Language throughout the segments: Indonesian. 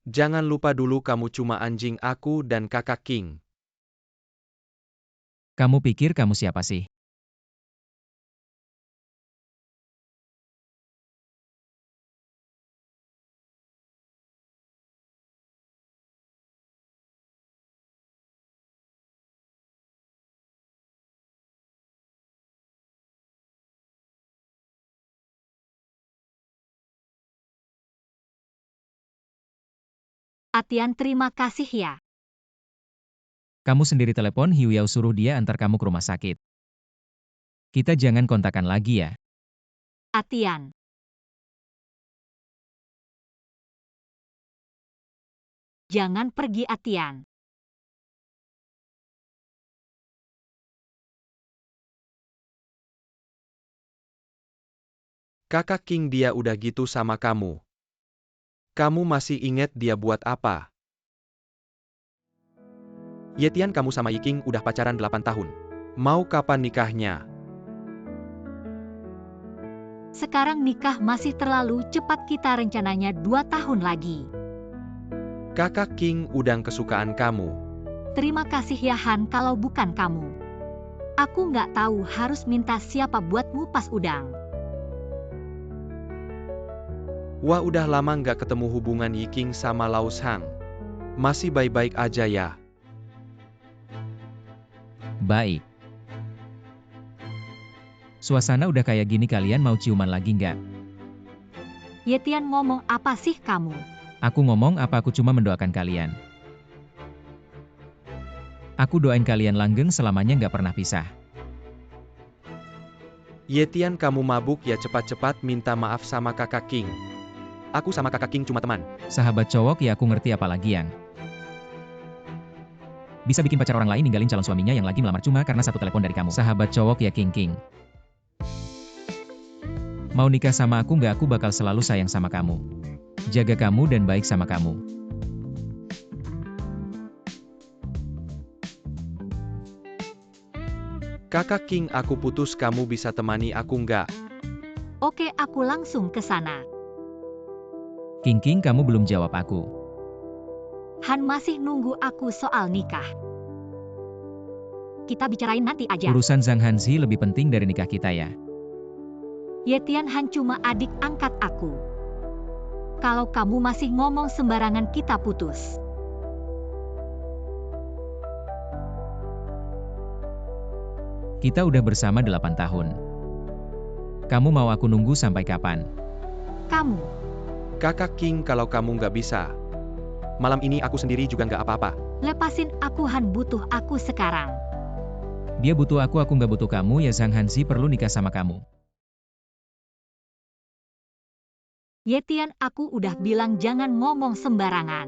Jangan lupa dulu kamu cuma anjing aku dan kakak King. Kamu pikir kamu siapa sih? Atian, terima kasih ya. Kamu sendiri telepon Hyuyao suruh dia antar kamu ke rumah sakit. Kita jangan kontakan lagi ya. Atian. Jangan pergi, Atian. Kakak King dia udah gitu sama kamu. Kamu masih inget dia buat apa? Yetian, kamu sama Yiking udah pacaran 8 tahun. Mau kapan nikahnya? Sekarang nikah masih terlalu cepat, kita rencananya 2 tahun lagi. Kakak King udang kesukaan kamu. Terima kasih ya Han, kalau bukan kamu. Aku nggak tahu harus minta siapa buat ngupas udang. Wah, udah lama nggak ketemu hubungan Yiking sama Laos Hang. Masih baik-baik aja ya? Baik. Suasana udah kayak gini, kalian mau ciuman lagi nggak? Yetian, ngomong apa sih kamu? Aku ngomong apa, aku cuma mendoakan kalian. Aku doain kalian langgeng selamanya, nggak pernah pisah. Yetian, kamu mabuk ya, cepat-cepat minta maaf sama kakak King. Aku sama kakak King cuma teman. Sahabat cowok ya, aku ngerti, apalagi yang bisa bikin pacar orang lain ninggalin calon suaminya yang lagi melamar cuma karena satu telepon dari kamu. Sahabat cowok ya, King. Mau nikah sama aku nggak, aku bakal selalu sayang sama kamu. Jaga kamu dan baik sama kamu. Kakak King, aku putus, kamu bisa temani aku nggak? Oke, aku langsung ke sana. King, kamu belum jawab aku. Han masih nunggu aku soal nikah. Kita bicarain nanti aja. Urusan Zhang Hanzi lebih penting dari nikah kita ya. Yetian, Han cuma adik angkat aku. Kalau kamu masih ngomong sembarangan, kita putus. Kita udah bersama 8 tahun. Kamu mau aku nunggu sampai kapan? Kamu. Kakak King, kalau kamu nggak bisa, malam ini aku sendiri juga nggak apa-apa. Lepasin aku, Han butuh aku sekarang. Dia butuh aku nggak butuh kamu ya. Zhang Hanzi perlu nikah sama kamu. Yetian, aku udah bilang jangan ngomong sembarangan.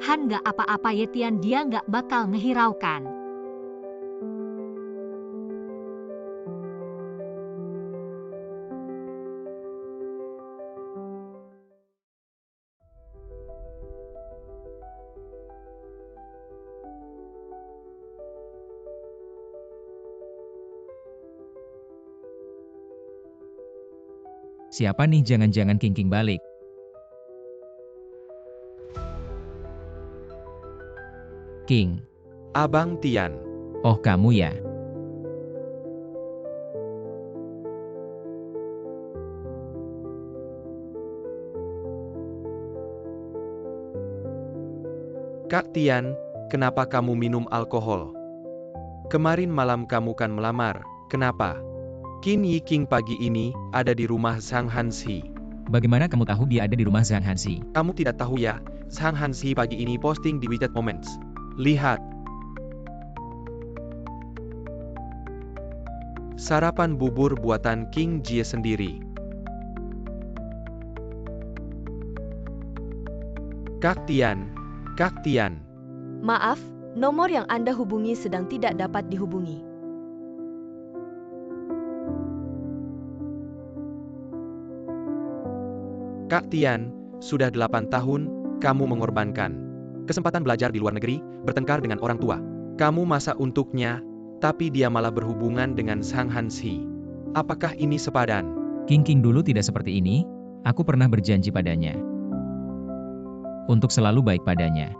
Han nggak apa-apa Yetian, dia nggak bakal ngehiraukan. Siapa nih, jangan-jangan King balik? King. Abang Tian. Oh, kamu ya. Kak Tian, kenapa kamu minum alkohol? Kemarin malam kamu kan melamar, kenapa? Qin Yiking pagi ini ada di rumah Zhang Hanzi. Bagaimana kamu tahu dia ada di rumah Zhang Hanzi? Kamu tidak tahu ya, Zhang Hanzi pagi ini posting di WeChat Moments. Lihat. Sarapan bubur buatan King Jie sendiri. Kak Tian. Maaf, nomor yang Anda hubungi sedang tidak dapat dihubungi. Kak Tian, sudah 8 tahun, kamu mengorbankan kesempatan belajar di luar negeri, bertengkar dengan orang tua. Kamu masak untuknya, tapi dia malah berhubungan dengan Zhang Hanzi. Apakah ini sepadan? King dulu tidak seperti ini, aku pernah berjanji padanya. untuk selalu baik padanya.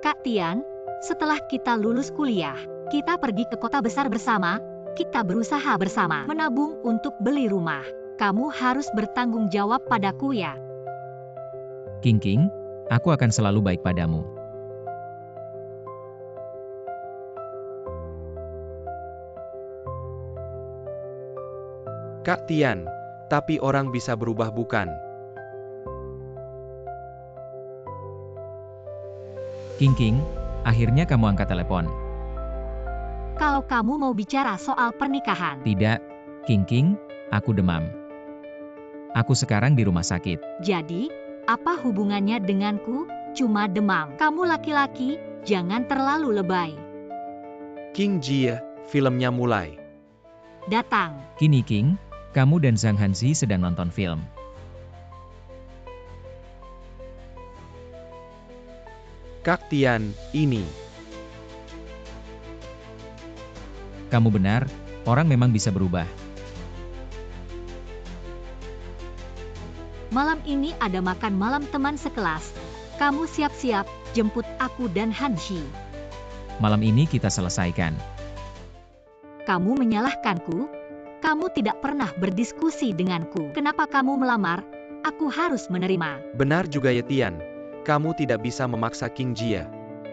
Kak Tian, setelah kita lulus kuliah, kita pergi ke kota besar bersama, kita berusaha bersama, menabung untuk beli rumah. Kamu harus bertanggung jawab padaku ya. King, aku akan selalu baik padamu. Kak Tian, tapi orang bisa berubah bukan? King, akhirnya kamu angkat telepon. Kalau kamu mau bicara soal pernikahan, Tidak, King, aku demam. Aku sekarang di rumah sakit. jadi, apa hubungannya denganku? Cuma demam. Kamu laki-laki, jangan terlalu lebay. King Jie, filmnya mulai. Datang. Kini King, kamu dan Zhang Hanzi sedang nonton film. Kak Tian, ini. Kamu benar, orang memang bisa berubah. Malam ini ada makan malam teman sekelas. Kamu siap-siap, jemput aku dan Hanshi. Malam ini kita selesaikan. Kamu menyalahkanku? Kamu tidak pernah berdiskusi denganku. Kenapa kamu melamar? Aku harus menerima. Benar juga ya Tian. Kamu tidak bisa memaksa King Jie.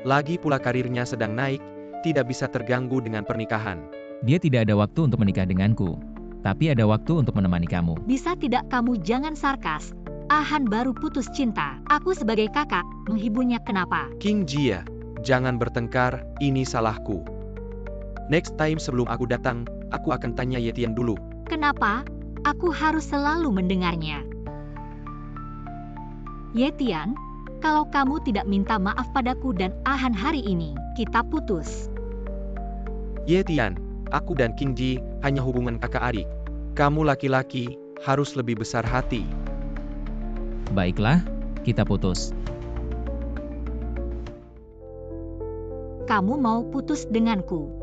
Lagi pula karirnya sedang naik, tidak bisa terganggu dengan pernikahan. Dia tidak ada waktu untuk menikah denganku. Tapi ada waktu untuk menemani kamu. Bisa tidak kamu jangan sarkas? Ahan baru putus cinta. Aku sebagai kakak, menghiburnya kenapa? King Jie, jangan bertengkar, ini salahku. Next time sebelum aku datang, aku akan tanya Ye Tian dulu. Kenapa? Aku harus selalu mendengarnya. Ye Tian, kalau kamu tidak minta maaf padaku dan Ahan hari ini, kita putus. Ye Tian, aku dan King Ji hanya hubungan kakak adik. Kamu laki-laki, harus lebih besar hati. Baiklah, kita putus. Kamu mau putus denganku?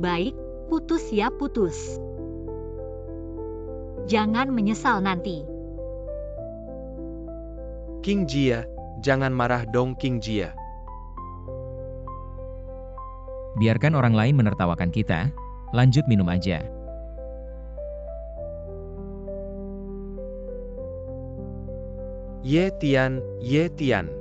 Baik, putus ya putus. Jangan menyesal nanti. King Jie, jangan marah dong King Jie. Biarkan orang lain menertawakan kita, lanjut minum aja. Ye Tian, Ye Tian.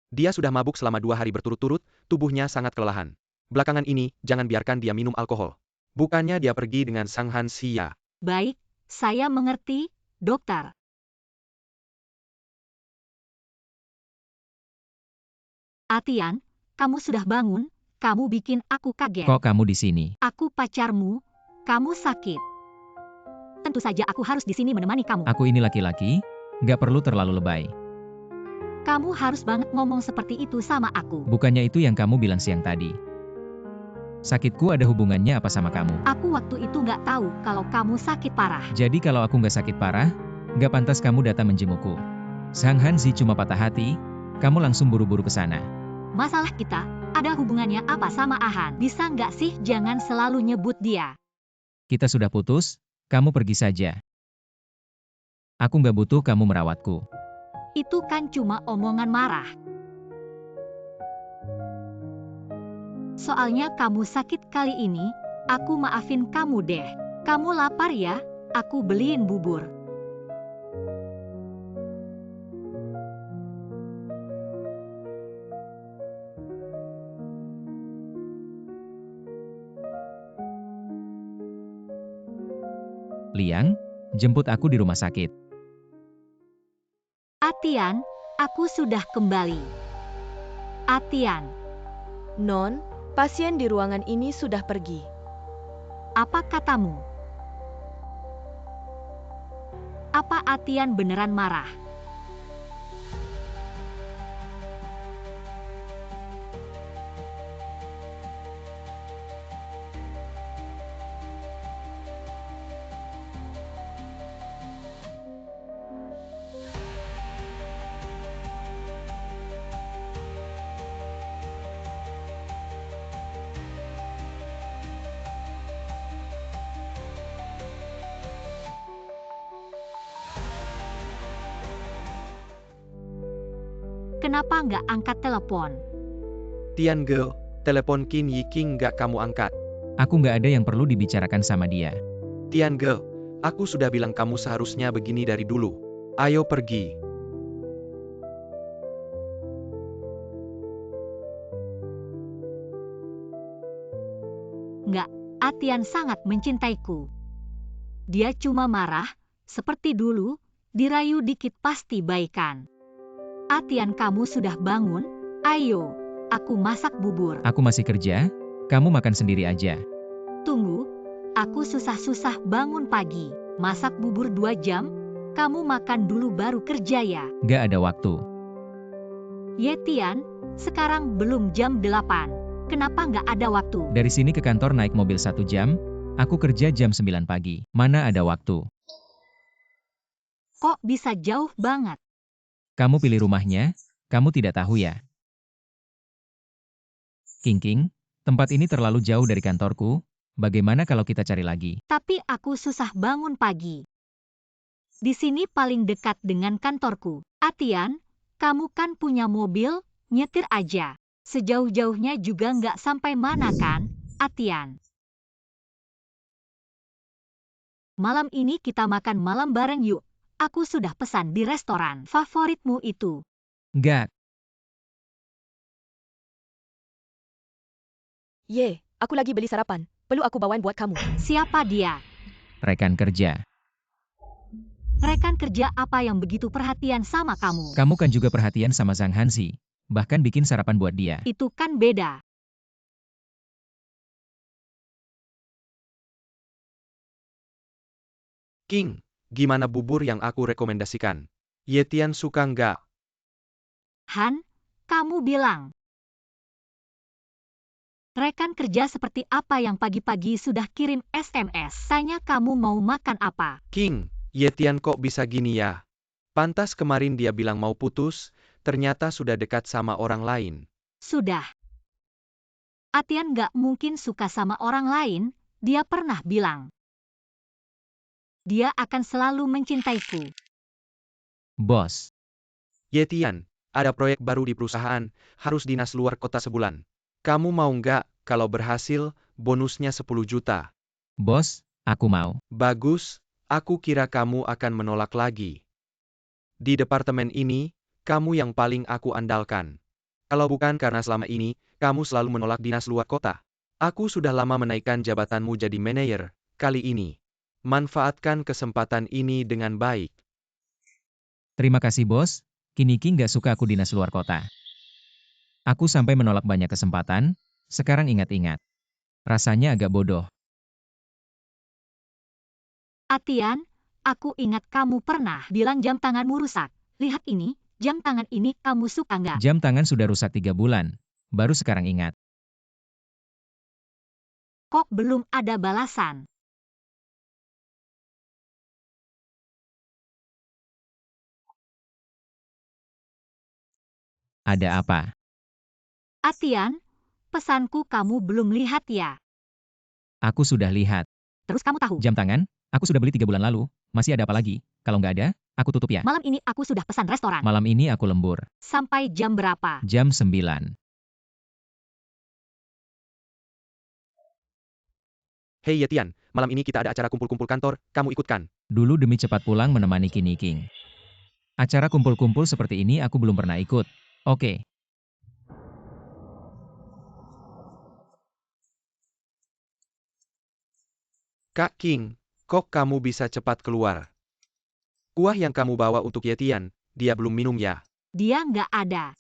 Dia sudah mabuk selama 2 hari berturut-turut, tubuhnya sangat kelelahan. Belakangan ini, jangan biarkan dia minum alkohol. Bukannya dia pergi dengan Sang Han Xia. Baik, saya mengerti, dokter. Atian, kamu sudah bangun, kamu bikin aku kaget. Kok kamu di sini? Aku pacarmu, kamu sakit. Tentu saja aku harus di sini menemani kamu. Aku ini laki-laki, nggak perlu terlalu lebay. Kamu harus banget ngomong seperti itu sama aku. Bukannya itu yang kamu bilang siang tadi. Sakitku ada hubungannya apa sama kamu? Aku waktu itu nggak tahu kalau kamu sakit parah. Jadi kalau aku nggak sakit parah, nggak pantas kamu datang menjengukku. Zhang Hanzi cuma patah hati, kamu langsung buru-buru ke sana. Masalah kita, ada hubungannya apa sama Ahan? Bisa nggak sih jangan selalu nyebut dia? Kita sudah putus, kamu pergi saja. Aku nggak butuh kamu merawatku. Itu kan cuma omongan marah. Soalnya kamu sakit kali ini, aku maafin kamu deh. Kamu lapar ya? Aku beliin bubur. Liang, jemput aku di rumah sakit. Atian, aku sudah kembali. Atian, Non, pasien di ruangan ini sudah pergi. apa katamu? Apa Atian beneran marah? kenapa nggak angkat telepon? Tian Ge, telepon Qin Yiking nggak kamu angkat. Aku nggak ada yang perlu dibicarakan sama dia. Tian Ge, aku sudah bilang kamu seharusnya begini dari dulu. Ayo pergi. Nggak, Atian sangat mencintaiku. Dia cuma marah, seperti dulu, dirayu dikit pasti baikan. Atian, kamu sudah bangun? Ayo, aku masak bubur. Aku masih kerja, kamu makan sendiri aja. Tunggu, aku susah-susah bangun pagi, masak bubur 2 jam, kamu makan dulu baru kerja ya. Nggak ada waktu. Tian, sekarang belum jam 8. Kenapa nggak ada waktu? Dari sini ke kantor naik mobil 1 jam, aku kerja jam 9 pagi. Mana ada waktu? Kok bisa jauh banget? Kamu pilih rumahnya, kamu tidak tahu ya? King, tempat ini terlalu jauh dari kantorku, bagaimana kalau kita cari lagi? Tapi aku susah bangun pagi. Di sini paling dekat dengan kantorku. Atian, kamu kan punya mobil, nyetir aja. Sejauh-jauhnya juga nggak sampai mana kan, Atian? Malam ini kita makan malam bareng yuk. Aku sudah pesan di restoran favoritmu itu. Nggak, Ye, aku lagi beli sarapan. Perlu aku bawain buat kamu. Siapa dia? rekan kerja. Rekan kerja apa yang begitu perhatian sama kamu? Kamu kan juga perhatian sama Zhang Hansi, bahkan bikin sarapan buat dia. Itu kan beda. King, gimana bubur yang aku rekomendasikan? Tian suka nggak? Han, kamu bilang. Rekan kerja seperti apa yang pagi-pagi sudah kirim SMS? Tanya kamu mau makan apa? King, Tian kok bisa gini ya? Pantas kemarin dia bilang mau putus, ternyata sudah dekat sama orang lain. Sudah. Atian nggak mungkin suka sama orang lain, dia pernah bilang. Dia akan selalu mencintaiku. Bos, Tian, ada proyek baru di perusahaan, harus dinas luar kota sebulan. Kamu mau nggak? Kalau berhasil, bonusnya 10 juta. bos, aku mau. Bagus, aku kira kamu akan menolak lagi. Di departemen ini, kamu yang paling aku andalkan. Kalau bukan karena selama ini, kamu selalu menolak dinas luar kota. Aku sudah lama menaikkan jabatanmu jadi manajer, kali ini. Manfaatkan kesempatan ini dengan baik. Terima kasih bos, King nggak suka aku dinas luar kota. Aku sampai menolak banyak kesempatan, sekarang ingat-ingat. Rasanya agak bodoh. Atian, aku ingat kamu pernah bilang jam tanganmu rusak. Lihat ini, jam tangan ini kamu suka nggak? Jam tangan sudah rusak 3 bulan, baru sekarang ingat. Kok belum ada balasan? Ada apa? Atian, pesanku kamu belum lihat ya? Aku sudah lihat. Terus kamu tahu? Jam tangan, aku sudah beli 3 bulan lalu, masih ada apa lagi? Kalau nggak ada, aku tutup ya. Malam ini aku sudah pesan restoran. Malam ini aku lembur. Sampai jam berapa? Jam 9. Hei Tian, malam ini kita ada acara kumpul-kumpul kantor, kamu ikutkan. Dulu demi cepat pulang menemani King. Acara kumpul-kumpul seperti ini aku belum pernah ikut. Oke. Kak King, kok kamu bisa cepat keluar? Kuah yang kamu bawa untuk Tian, dia belum minum ya? Dia nggak ada.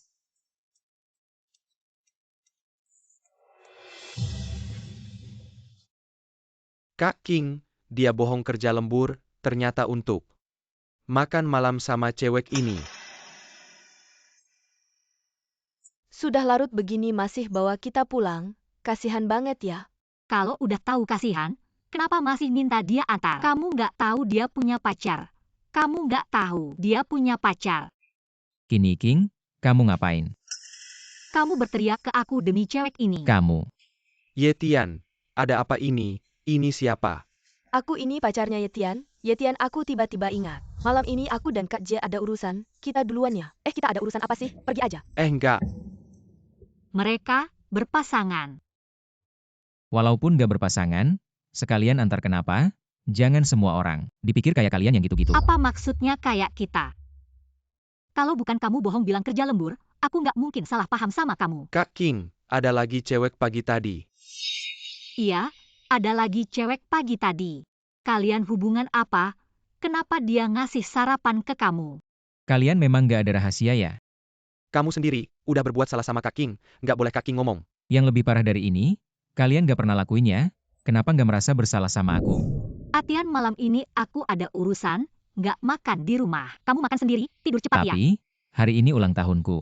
Kak King, dia bohong kerja lembur, ternyata untuk makan malam sama cewek ini. Sudah larut begini masih bawa kita pulang. Kasihan banget ya. Kalau udah tahu kasihan, kenapa masih minta dia antar? Kamu nggak tahu dia punya pacar. Kamu nggak tahu dia punya pacar. King, kamu ngapain? Kamu berteriak ke aku demi cewek ini. Kamu. Tian, ada apa ini? Ini siapa? Aku ini pacarnya Ye Tian. Yetian, aku tiba-tiba ingat. Malam ini aku dan Kak Jia ada urusan. Kita duluan ya. Kita ada urusan apa sih? Pergi aja. Enggak. Mereka berpasangan. Walaupun gak berpasangan, sekalian antar kenapa? Jangan semua orang. Dipikir kayak kalian yang gitu-gitu. Apa maksudnya kayak kita? Kalau bukan kamu bohong bilang kerja lembur, aku nggak mungkin salah paham sama kamu. Kak King, ada lagi cewek pagi tadi. Iya, ada lagi cewek pagi tadi. Kalian hubungan apa? Kenapa dia ngasih sarapan ke kamu? Kalian memang gak ada rahasia ya? Kamu sendiri, udah berbuat salah sama Kak King, nggak boleh Kak King ngomong. Yang lebih parah dari ini, kalian gak pernah lakuin ya? Kenapa gak merasa bersalah sama aku? Atian, malam ini aku ada urusan, nggak makan di rumah. Kamu makan sendiri, tidur cepat ya. Tapi, hari ini ulang tahunku.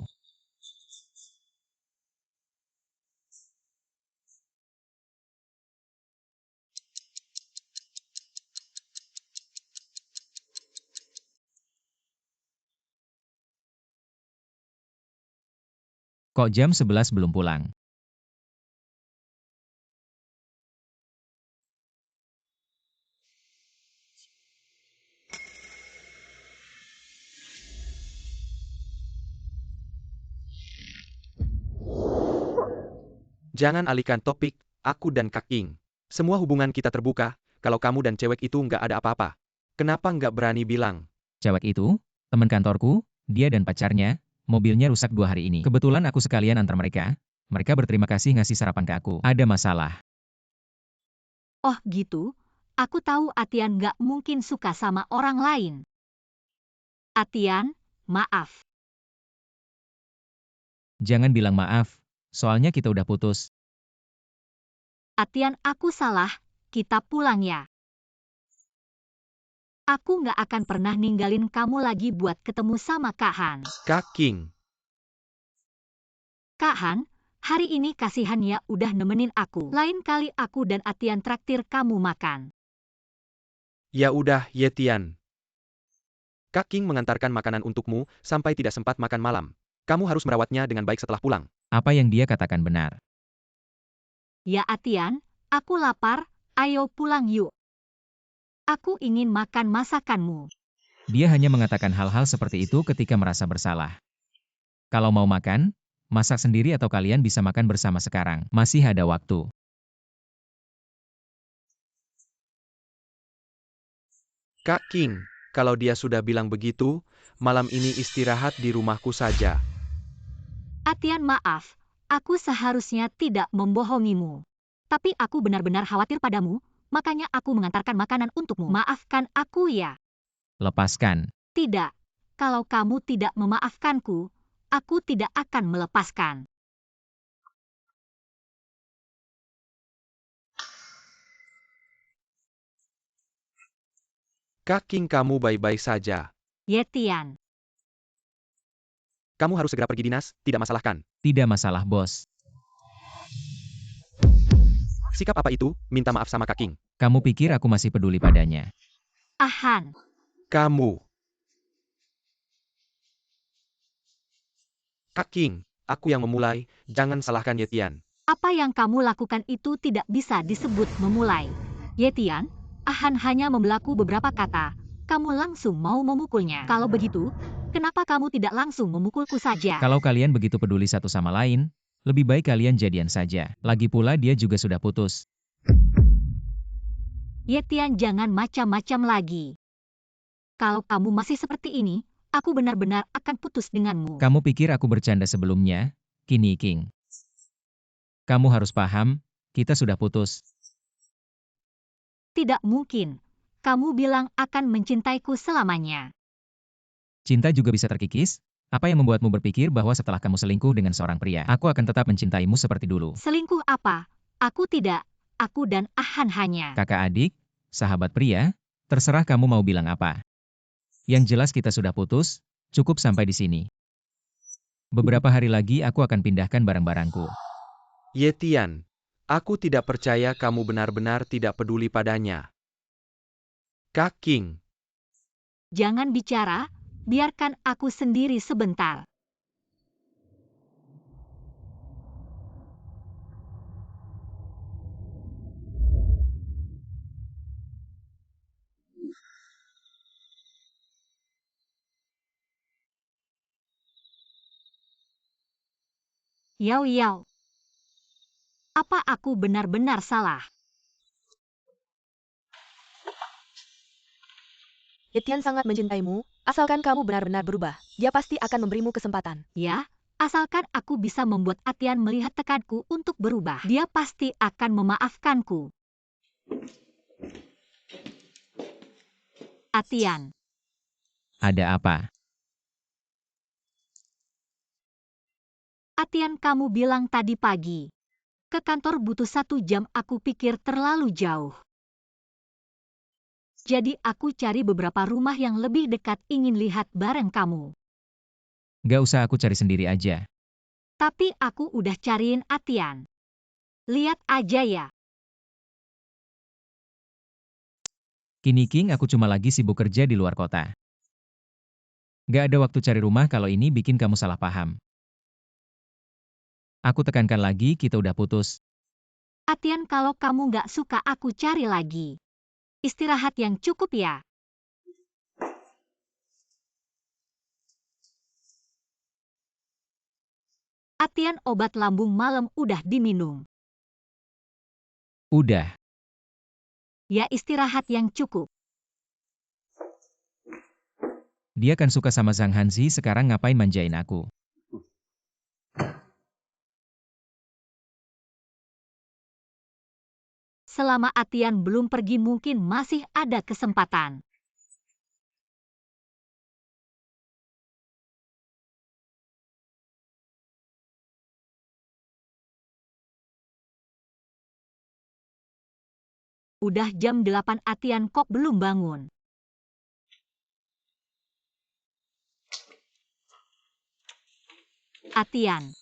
Kok jam 11 belum pulang? Jangan alihkan topik, aku dan Kak King. Semua hubungan kita terbuka, kalau kamu dan cewek itu nggak ada apa-apa. Kenapa nggak berani bilang? Cewek itu, teman kantorku, dia dan pacarnya, mobilnya rusak 2 hari ini. Kebetulan aku sekalian antar mereka. Mereka berterima kasih ngasih sarapan ke aku. Ada masalah. Oh gitu, aku tahu Atian nggak mungkin suka sama orang lain. Atian, maaf. Jangan bilang maaf, soalnya kita udah putus. Atian, aku salah, kita pulang ya. Aku nggak akan pernah ninggalin kamu lagi buat ketemu sama Kak Han. Kak King, Kak Han, hari ini kasihan ya udah nemenin aku. Lain kali aku dan Atian traktir kamu makan. ya udah Yetian. Kak King mengantarkan makanan untukmu sampai tidak sempat makan malam. Kamu harus merawatnya dengan baik setelah pulang. Apa yang dia katakan benar. Ya Atian, aku lapar, ayo pulang yuk. Aku ingin makan masakanmu. Dia hanya mengatakan hal-hal seperti itu ketika merasa bersalah. Kalau mau makan, masak sendiri atau kalian bisa makan bersama sekarang. Masih ada waktu. Kak King, kalau dia sudah bilang begitu, malam ini istirahat di rumahku saja. Atian, maaf, aku seharusnya tidak membohongimu. Tapi aku benar-benar khawatir padamu, makanya aku mengantarkan makanan untukmu. Maafkan aku ya. Lepaskan. Tidak, kalau kamu tidak memaafkanku, aku tidak akan melepaskan. Kak King, kamu baik-baik saja. Yetian, Kamu harus segera pergi dinas, tidak masalah kan? Tidak masalah, bos. Sikap apa itu? Minta maaf sama Kak King. Kamu pikir aku masih peduli padanya? Han, Kamu. Kak King, aku yang memulai, jangan salahkan Yetian. apa yang kamu lakukan itu tidak bisa disebut memulai. Yetian, Han hanya membelaku beberapa kata. Kamu langsung mau memukulnya. Kalau begitu, kenapa kamu tidak langsung memukulku saja? Kalau kalian begitu peduli satu sama lain, lebih baik kalian jadian saja. Lagi pula dia juga sudah putus. Yetian, jangan macam-macam lagi. Kalau kamu masih seperti ini, aku benar-benar akan putus denganmu. Kamu pikir aku bercanda sebelumnya? Kini King. Kamu harus paham, kita sudah putus. Tidak mungkin. Kamu bilang akan mencintaiku selamanya. Cinta juga bisa terkikis? Apa yang membuatmu berpikir bahwa setelah kamu selingkuh dengan seorang pria, aku akan tetap mencintaimu seperti dulu? Selingkuh apa? Aku tidak. Aku dan Han hanya. Kakak adik, sahabat pria, terserah kamu mau bilang apa. Yang jelas kita sudah putus, cukup sampai di sini. Beberapa hari lagi aku akan pindahkan barang-barangku. Yetian, aku tidak percaya kamu benar-benar tidak peduli padanya. Kak King, Jangan bicara, biarkan aku sendiri sebentar. Yao Yao. Apa aku benar-benar salah? Etian sangat mencintaimu, asalkan kamu benar-benar berubah. Dia pasti akan memberimu kesempatan. Ya, asalkan aku bisa membuat Atian melihat tekadku untuk berubah. Dia pasti akan memaafkanku. Atian, Ada apa? Atian kamu bilang tadi pagi. Ke kantor butuh 1 jam, aku pikir terlalu jauh. Jadi aku cari beberapa rumah yang lebih dekat, ingin lihat bareng kamu. Gak usah, aku cari sendiri aja. Tapi aku udah cariin Atian. Lihat aja ya. Kini King, aku cuma lagi sibuk kerja di luar kota. Gak ada waktu cari rumah, kalau ini bikin kamu salah paham. Aku tekankan lagi, kita udah putus. Atian, kalau kamu nggak suka aku cari lagi. Istirahat yang cukup ya. Atian, obat lambung malam udah diminum. Udah. Ya, istirahat yang cukup. Dia kan suka sama Zhang Hanzi, sekarang ngapain manjain aku? Selama Atian belum pergi mungkin masih ada kesempatan. Udah jam 8, Atian kok belum bangun. Atian.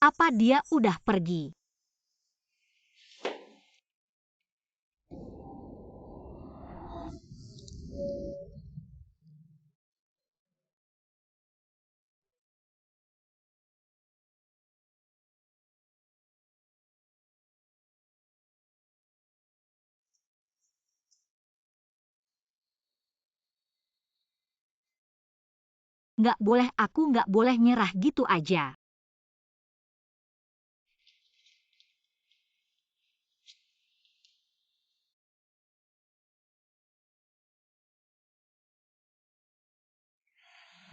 Apa dia udah pergi? Nggak boleh, aku nggak boleh nyerah gitu aja.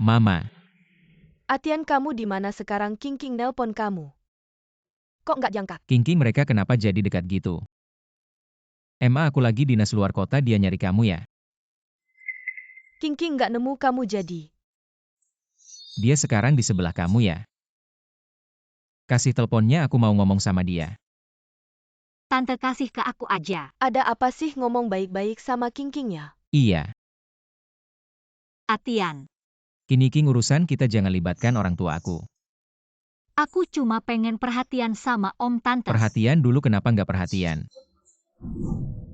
Mama, Atian, kamu di mana sekarang? King nelpon kamu. Kok nggak diangkat? King mereka kenapa jadi dekat gitu? Aku lagi dinas luar kota, dia nyari kamu ya? King nggak nemu kamu jadi. Dia sekarang di sebelah kamu ya? Kasih teleponnya, aku mau ngomong sama dia. Tante kasih ke aku aja. Ada apa sih, ngomong baik-baik sama King ya? Iya. Atian, Kini urusan kita jangan libatkan orang tua aku. aku cuma pengen perhatian sama Om Tante. Perhatian dulu, kenapa nggak perhatian?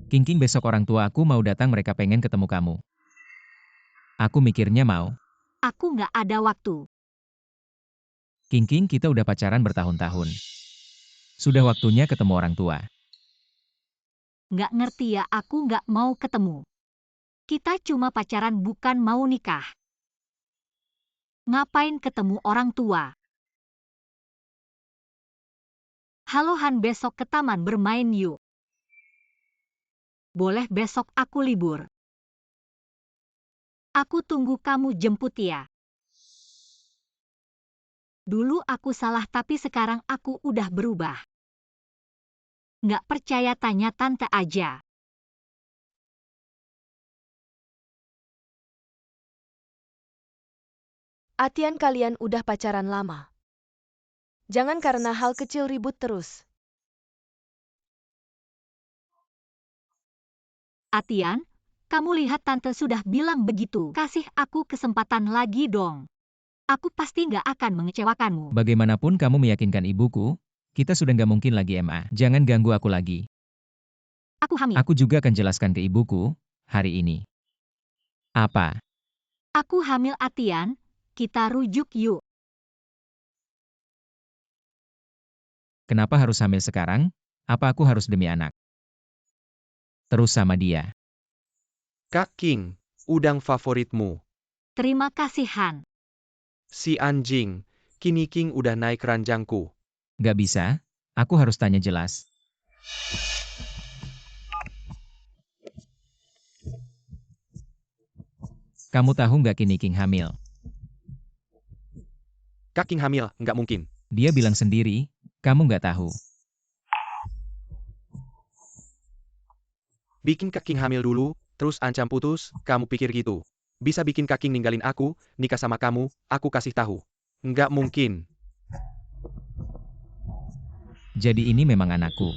King besok orang tua aku mau datang, mereka pengen ketemu kamu. Aku mikirnya mau. Aku nggak ada waktu. King kita udah pacaran bertahun-tahun. Sudah waktunya ketemu orang tua. Nggak ngerti ya, aku nggak mau ketemu. Kita cuma pacaran, bukan mau nikah. Ngapain ketemu orang tua? Halo Han, besok ke taman bermain yuk. Boleh, besok aku libur. Aku tunggu kamu jemput ya. Dulu aku salah, tapi sekarang aku udah berubah. Nggak percaya, tanya tante aja. Atian, kalian udah pacaran lama. Jangan karena hal kecil ribut terus. Atian, kamu lihat tante sudah bilang begitu. Kasih aku kesempatan lagi dong. Aku pasti nggak akan mengecewakanmu. Bagaimanapun kamu meyakinkan ibuku, kita sudah nggak mungkin lagi MA. Jangan ganggu aku lagi. Aku hamil. Aku juga akan jelaskan ke ibuku, hari ini. Apa? Aku hamil, Atian. Kita rujuk yuk. Kenapa harus hamil sekarang? Apa aku harus demi anak? Terus sama dia. Kak King, udang favoritmu. Terima kasih Han. Si anjing, kini King udah naik ranjangku. Gak bisa, aku harus tanya jelas. Kamu tahu nggak Kini King hamil? Kak King hamil, nggak mungkin. Dia bilang sendiri, kamu nggak tahu. Bikin Kak King hamil dulu, terus ancam putus, kamu pikir gitu. Bisa bikin Kak King ninggalin aku, nikah sama kamu, aku kasih tahu. Nggak mungkin. Jadi ini memang anakku.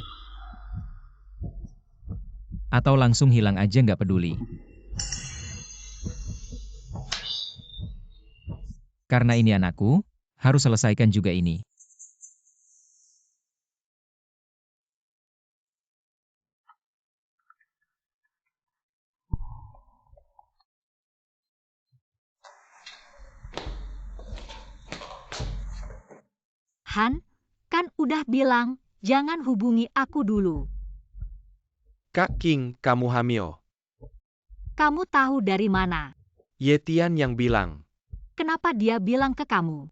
Atau langsung hilang aja nggak peduli. Karena ini anakku, harus selesaikan juga ini. Han, kan udah bilang, jangan hubungi aku dulu. Kak King, kamu hamil. Kamu tahu dari mana? Yetian yang bilang. Kenapa dia bilang ke kamu?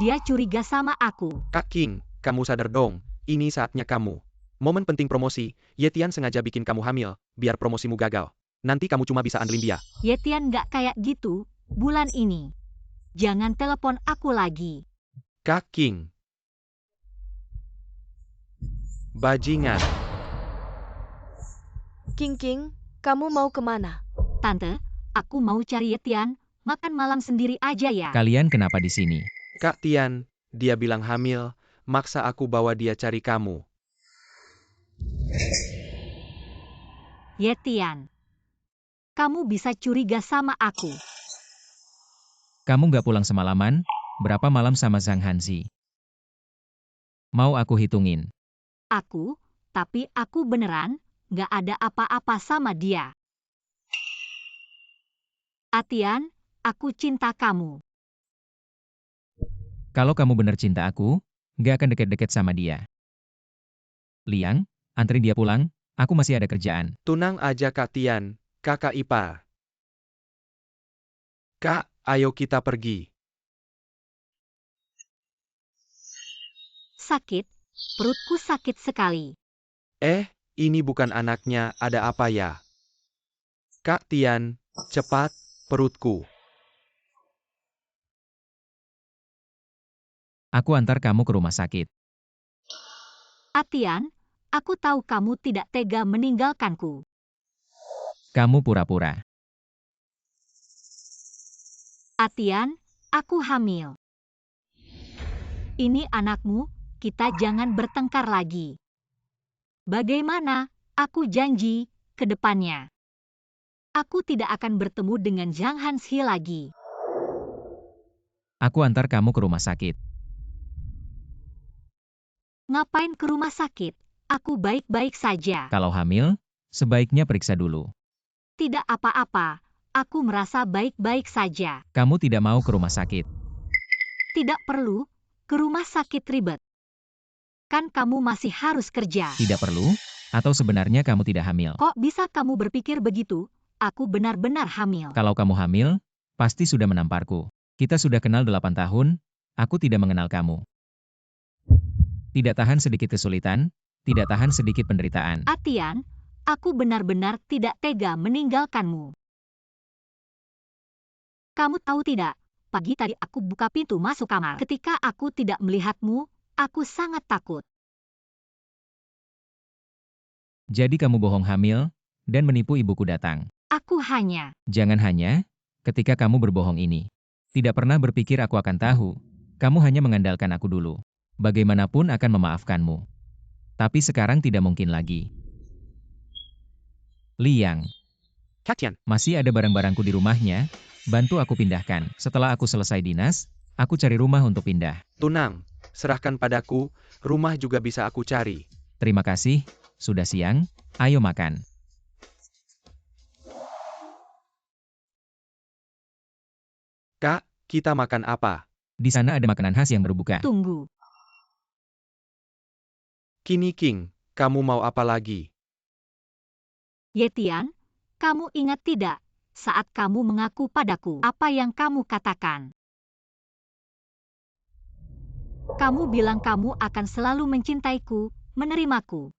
Dia curiga sama aku. Kak King, kamu sadar dong, ini saatnya kamu. Momen penting promosi, Yetian sengaja bikin kamu hamil, biar promosimu gagal. Nanti kamu cuma bisa andelin dia. Yetian nggak kayak gitu, bulan ini. Jangan telepon aku lagi. Kak King. Bajingan. King, kamu mau kemana? Tante, aku mau cari Yetian, makan malam sendiri aja ya. Kalian kenapa di sini? Kak Tian, dia bilang hamil, maksa aku bawa dia cari kamu. Yetian, kamu bisa curiga sama aku. Kamu nggak pulang semalaman? Berapa malam sama Zhang Hanzi? Mau aku hitungin? Tapi aku beneran, nggak ada apa-apa sama dia. Atian, aku cinta kamu. Kalau kamu bener cinta aku, nggak akan deket-deket sama dia. Liang, antri dia pulang, aku masih ada kerjaan. Tunang aja Kak Tian, kakak ipar. Kak, ayo kita pergi. Sakit, perutku sakit sekali. Ini bukan anaknya, ada apa ya? Kak Tian, cepat, perutku. Aku antar kamu ke rumah sakit. Atian, aku tahu kamu tidak tega meninggalkanku. Kamu pura-pura. Atian, aku hamil. Ini anakmu, kita jangan bertengkar lagi. Bagaimana? Aku janji, ke depannya. Aku tidak akan bertemu dengan Zhang Hanzi lagi. Aku antar kamu ke rumah sakit. Ngapain ke rumah sakit? Aku baik-baik saja. Kalau hamil, sebaiknya periksa dulu. Tidak apa-apa, aku merasa baik-baik saja. Kamu tidak mau ke rumah sakit. Tidak perlu, ke rumah sakit ribet. Kan kamu masih harus kerja. Tidak perlu? Atau sebenarnya kamu tidak hamil? Kok bisa kamu berpikir begitu? Aku benar-benar hamil. Kalau kamu hamil, pasti sudah menamparku. Kita sudah kenal 8 tahun, aku tidak mengenal kamu. Tidak tahan sedikit kesulitan, tidak tahan sedikit penderitaan. Atian, aku benar-benar tidak tega meninggalkanmu. Kamu tahu tidak, pagi tadi aku buka pintu masuk kamar. Ketika aku tidak melihatmu, aku sangat takut. Jadi kamu bohong hamil, dan menipu ibuku datang. Aku hanya... Jangan hanya, ketika kamu berbohong ini. Tidak pernah berpikir aku akan tahu, kamu hanya mengandalkan aku dulu. Bagaimanapun akan memaafkanmu. Tapi sekarang tidak mungkin lagi. Liang, Kak Tian, masih ada barang-barangku di rumahnya, bantu aku pindahkan. Setelah aku selesai dinas, aku cari rumah untuk pindah. tunang, serahkan padaku, rumah juga bisa aku cari. Terima kasih, sudah siang, ayo makan. Kak, kita makan apa? Di sana ada makanan khas yang berbuka. Tunggu. Kini King, kamu mau apa lagi? Yetian, Kamu ingat tidak, saat kamu mengaku padaku, apa yang kamu katakan? Kamu bilang kamu akan selalu mencintaiku, menerimaku.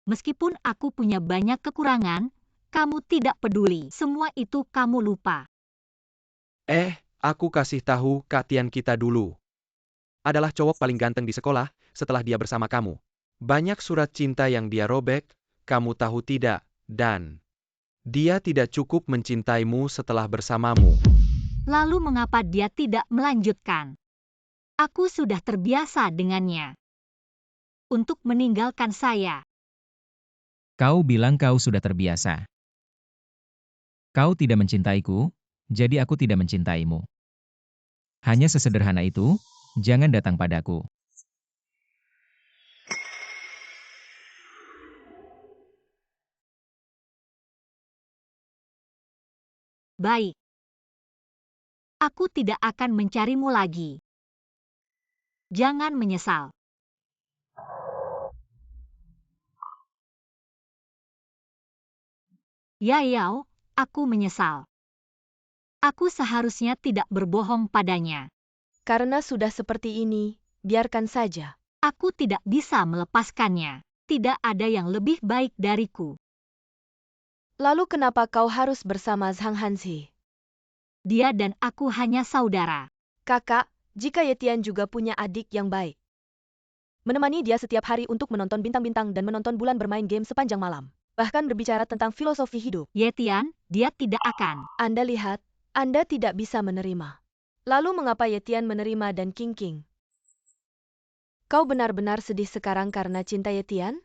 Meskipun aku punya banyak kekurangan, kamu tidak peduli. Semua itu kamu lupa. Aku kasih tahu Kak Tian kita dulu. Adalah cowok paling ganteng di sekolah, setelah dia bersama kamu. Banyak surat cinta yang dia robek, kamu tahu tidak, dan dia tidak cukup mencintaimu setelah bersamamu. Lalu mengapa dia tidak melanjutkan? Aku sudah terbiasa dengannya. Untuk meninggalkan saya. Kau bilang kau sudah terbiasa. Kau tidak mencintaiku, jadi aku tidak mencintaimu. Hanya sesederhana itu, jangan datang padaku. Baik. Aku tidak akan mencarimu lagi. Jangan menyesal. Ya Yao, aku menyesal. Aku seharusnya tidak berbohong padanya. Karena sudah seperti ini, biarkan saja. Aku tidak bisa melepaskannya. Tidak ada yang lebih baik dariku. Lalu kenapa kau harus bersama Zhang Hanzi? Dia dan aku hanya saudara. Kakak, jika Yetian juga punya adik yang baik. Menemani dia setiap hari untuk menonton bintang-bintang dan menonton bulan bermain game sepanjang malam. Bahkan berbicara tentang filosofi hidup. Yetian, dia tidak akan. Anda lihat, Anda tidak bisa menerima. Lalu mengapa Yetian menerima dan King King? Kau benar-benar sedih sekarang karena cinta Yetian?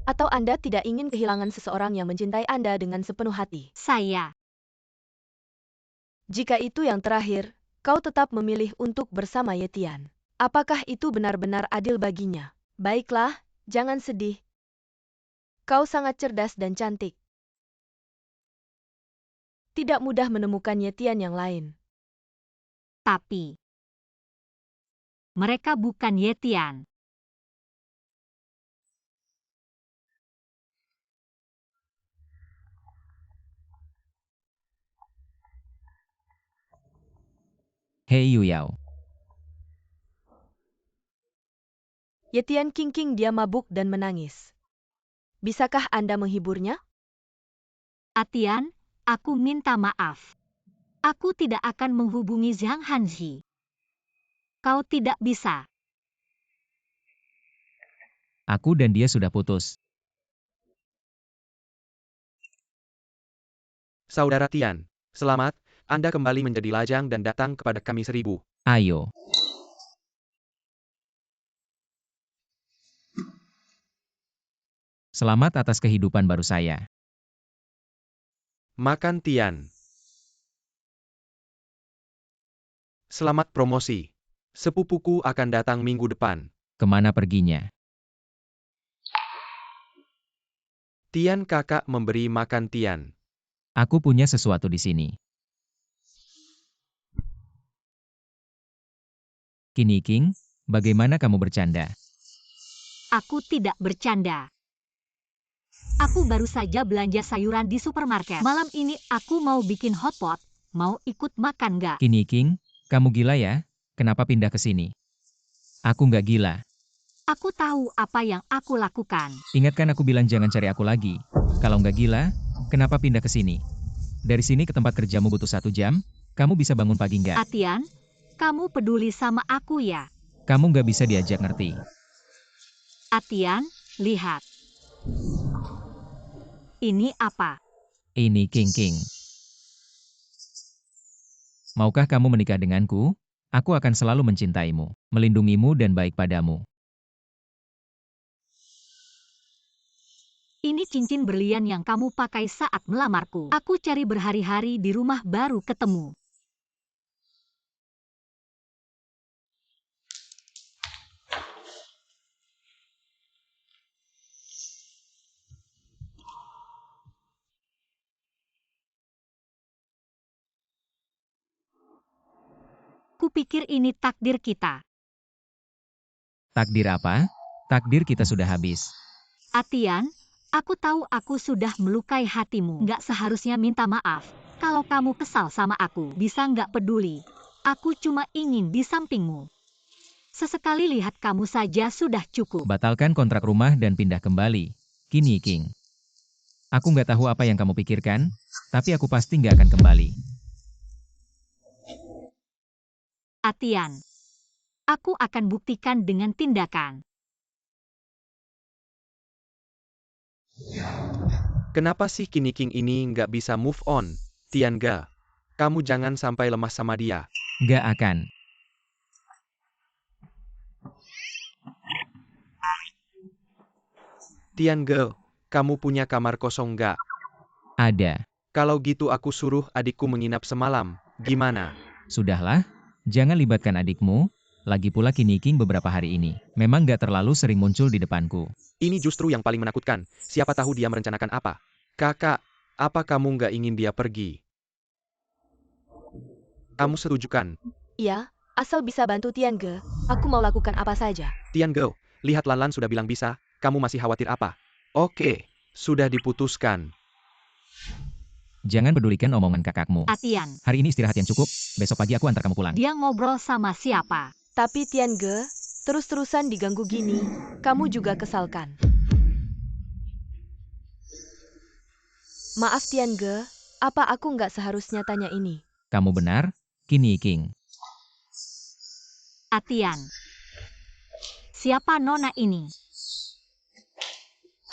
Atau Anda tidak ingin kehilangan seseorang yang mencintai Anda dengan sepenuh hati? Saya. Jika itu yang terakhir, kau tetap memilih untuk bersama Yetian. Apakah itu benar-benar adil baginya? Baiklah, jangan sedih. Kau sangat cerdas dan cantik. Tidak mudah menemukan Yetian yang lain. Tapi mereka bukan Yetian. Hei Yu Yao. Yetian King King dia mabuk dan menangis. Bisakah Anda menghiburnya? Atian, aku minta maaf. Aku tidak akan menghubungi Zhang Hanzi. Kau tidak bisa. Aku dan dia sudah putus. Saudara Tian, selamat, Anda kembali menjadi lajang dan datang kepada kami 1000. Ayo. Selamat atas kehidupan baru saya. Makan Tian. Selamat promosi. Sepupuku akan datang minggu depan. Kemana perginya? Tian kakak memberi makan Tian. Aku punya sesuatu di sini. Kini King, bagaimana kamu bercanda? Aku tidak bercanda. Aku baru saja belanja sayuran di supermarket. Malam ini aku mau bikin hotpot. Mau ikut makan nggak? Kini King, kamu gila ya? Kenapa pindah ke sini? Aku nggak gila. Aku tahu apa yang aku lakukan. Ingatkan aku bilang jangan cari aku lagi. Kalau nggak gila, kenapa pindah ke sini? Dari sini ke tempat kerjamu butuh 1 jam, kamu bisa bangun pagi nggak? Atian, kamu peduli sama aku ya? Kamu nggak bisa diajak ngerti. Atian, lihat. Ini apa? Ini King King. Maukah kamu menikah denganku? Aku akan selalu mencintaimu, melindungimu dan baik padamu. Ini cincin berlian yang kamu pakai saat melamarku. Aku cari berhari-hari di rumah baru ketemu. Kupikir ini takdir kita. Takdir apa? Takdir kita sudah habis. Atian, Aku tahu aku sudah melukai hatimu. Nggak seharusnya minta maaf. Kalau kamu kesal sama aku, bisa nggak peduli. Aku cuma ingin di sampingmu. Sesekali lihat kamu saja sudah cukup. Batalkan kontrak rumah dan pindah kembali. Qin Yiking. Aku nggak tahu apa yang kamu pikirkan, tapi aku pasti nggak akan kembali. Atian. Aku akan buktikan dengan tindakan. Kenapa sih Qin Yiking ini nggak bisa move on? Tianga, kamu jangan sampai lemah sama dia. Nggak akan. Tianga, kamu punya kamar kosong nggak? Ada. Kalau gitu aku suruh adikku menginap semalam, gimana? Sudahlah, jangan libatkan adikmu. Lagi pula Qin Yiking beberapa hari ini memang nggak terlalu sering muncul di depanku. Ini justru yang paling menakutkan, siapa tahu dia merencanakan apa? Kakak, apa kamu nggak ingin dia pergi? Kamu setuju kan? Iya, asal bisa bantu Tianga, aku mau lakukan apa saja. Tianga, lihat Lan sudah bilang bisa, kamu masih khawatir apa? Oke, sudah diputuskan. Jangan pedulikan omongan kakakmu. Atian. Hari ini istirahat yang cukup, besok pagi aku antar kamu pulang. Dia ngobrol sama siapa? Tapi Tianga, terus-terusan diganggu gini, kamu juga kesalkan. Maaf Tianga, apa aku nggak seharusnya tanya ini? Kamu benar, Qin Yiking. Atian. Siapa nona ini?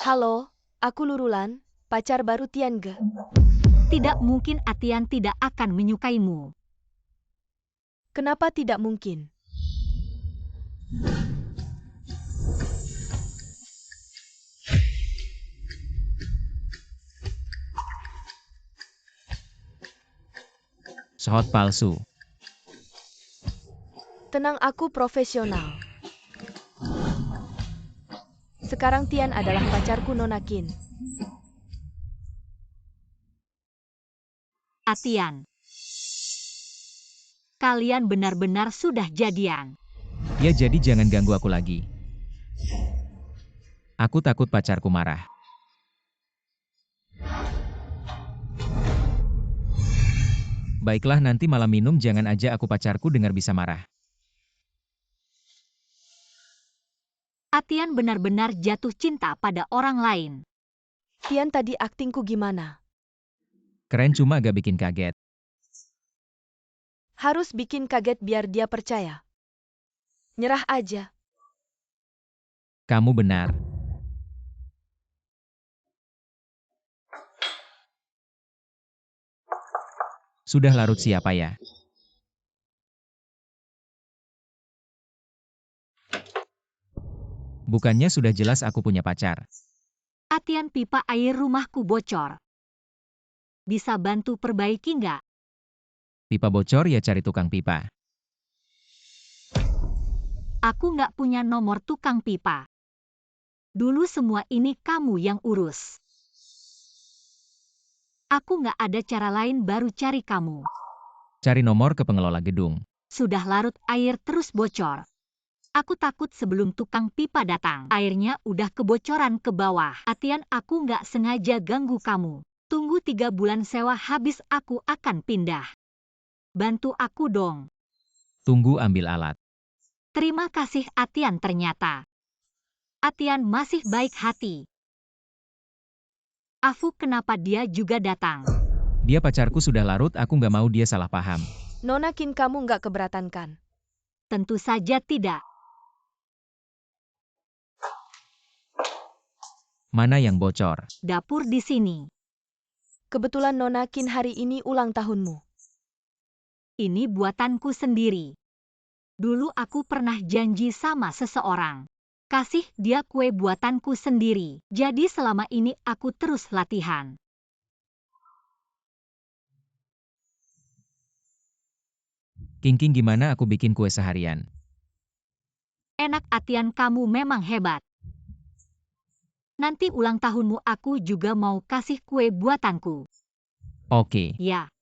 Halo, aku Lurulan, pacar baru Tianga. Tidak mungkin Atian tidak akan menyukaimu. Kenapa tidak mungkin? Shot palsu. Tenang, aku profesional. Sekarang Tian adalah pacarku Nona Qin. Atian. Kalian benar-benar sudah jadian. Ya jadi jangan ganggu aku lagi. Aku takut pacarku marah. Baiklah, nanti malam minum jangan aja aku pacarku dengar bisa marah. Atian benar-benar jatuh cinta pada orang lain. Tian tadi aktingku gimana? Keren, cuma agak bikin kaget. Harus bikin kaget biar dia percaya. Nyerah aja. Kamu benar. Sudah larut siapa ya? Bukannya sudah jelas aku punya pacar. Atian, pipa air rumahku bocor. Bisa bantu perbaiki nggak? Pipa bocor ya cari tukang pipa. Aku nggak punya nomor tukang pipa. Dulu semua ini kamu yang urus. Aku nggak ada cara lain baru cari kamu. Cari nomor ke pengelola gedung. Sudah larut air terus bocor. Aku takut sebelum tukang pipa datang, airnya udah kebocoran ke bawah. Atian, aku nggak sengaja ganggu kamu. Tunggu 3 bulan sewa habis aku akan pindah. Bantu aku dong. Tunggu ambil alat. Terima kasih Atian ternyata. Atian masih baik hati. Afu, kenapa dia juga datang? Dia pacarku sudah larut, aku nggak mau dia salah paham. Nona Qin, kamu nggak keberatan kan? Tentu saja tidak. Mana yang bocor? Dapur di sini. Kebetulan Nona Qin hari ini ulang tahunmu. Ini buatanku sendiri. Dulu aku pernah janji sama seseorang. Kasih dia kue buatanku sendiri. Jadi selama ini aku terus latihan. King gimana aku bikin kue seharian? Enak Atian, kamu memang hebat. Nanti ulang tahunmu aku juga mau kasih kue buatanku. Oke. Ya.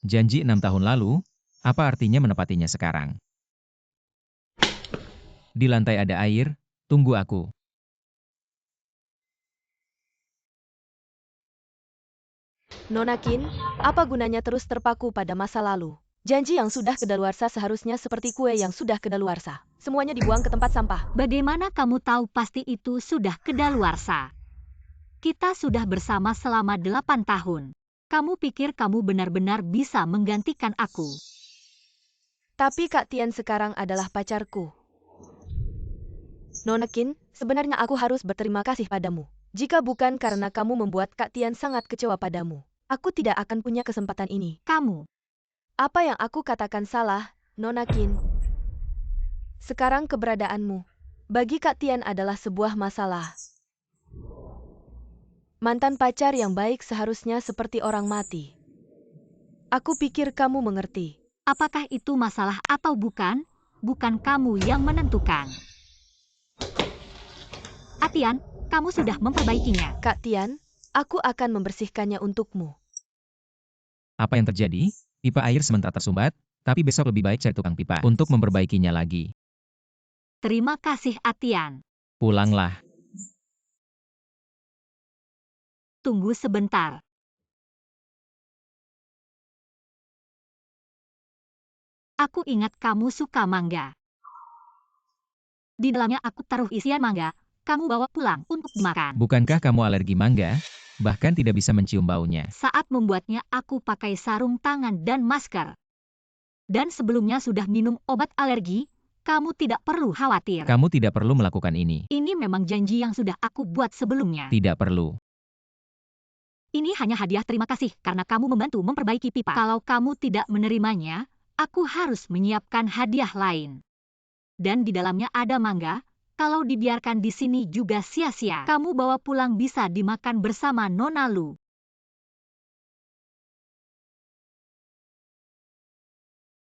Janji 6 tahun lalu, apa artinya menepatinya sekarang? Di lantai ada air, tunggu aku. Nona Qin, apa gunanya terus terpaku pada masa lalu? Janji yang sudah kedaluarsa seharusnya seperti kue yang sudah kedaluarsa. Semuanya dibuang ke tempat sampah. Bagaimana kamu tahu pasti itu sudah kedaluarsa? Kita sudah bersama selama 8 tahun. Kamu pikir kamu benar-benar bisa menggantikan aku? Tapi Kak Tian sekarang adalah pacarku. Nona Qin, sebenarnya aku harus berterima kasih padamu. Jika bukan karena kamu membuat Kak Tian sangat kecewa padamu, aku tidak akan punya kesempatan ini. Kamu, Apa yang aku katakan salah, Nona Qin? Sekarang keberadaanmu bagi Kak Tian adalah sebuah masalah. Mantan pacar yang baik seharusnya seperti orang mati. Aku pikir kamu mengerti. apakah itu masalah atau bukan? Bukan kamu yang menentukan. Atian, kamu sudah memperbaikinya. Kak Tian, aku akan membersihkannya untukmu. Apa yang terjadi? Pipa air sementara tersumbat, tapi besok lebih baik cari tukang pipa untuk memperbaikinya lagi. Terima kasih Atian. Pulanglah. Tunggu sebentar. Aku ingat kamu suka mangga. Di dalamnya aku taruh isian mangga. Kamu bawa pulang untuk dimakan. Bukankah kamu alergi mangga? Bahkan tidak bisa mencium baunya. Saat membuatnya aku pakai sarung tangan dan masker. Dan sebelumnya sudah minum obat alergi, kamu tidak perlu khawatir. Kamu tidak perlu melakukan ini. Ini memang janji yang sudah aku buat sebelumnya. Tidak perlu. Ini hanya hadiah terima kasih karena kamu membantu memperbaiki pipa. Kalau kamu tidak menerimanya, aku harus menyiapkan hadiah lain. Dan di dalamnya ada mangga. Kalau dibiarkan di sini juga sia-sia. Kamu bawa pulang bisa dimakan bersama Nona Lu.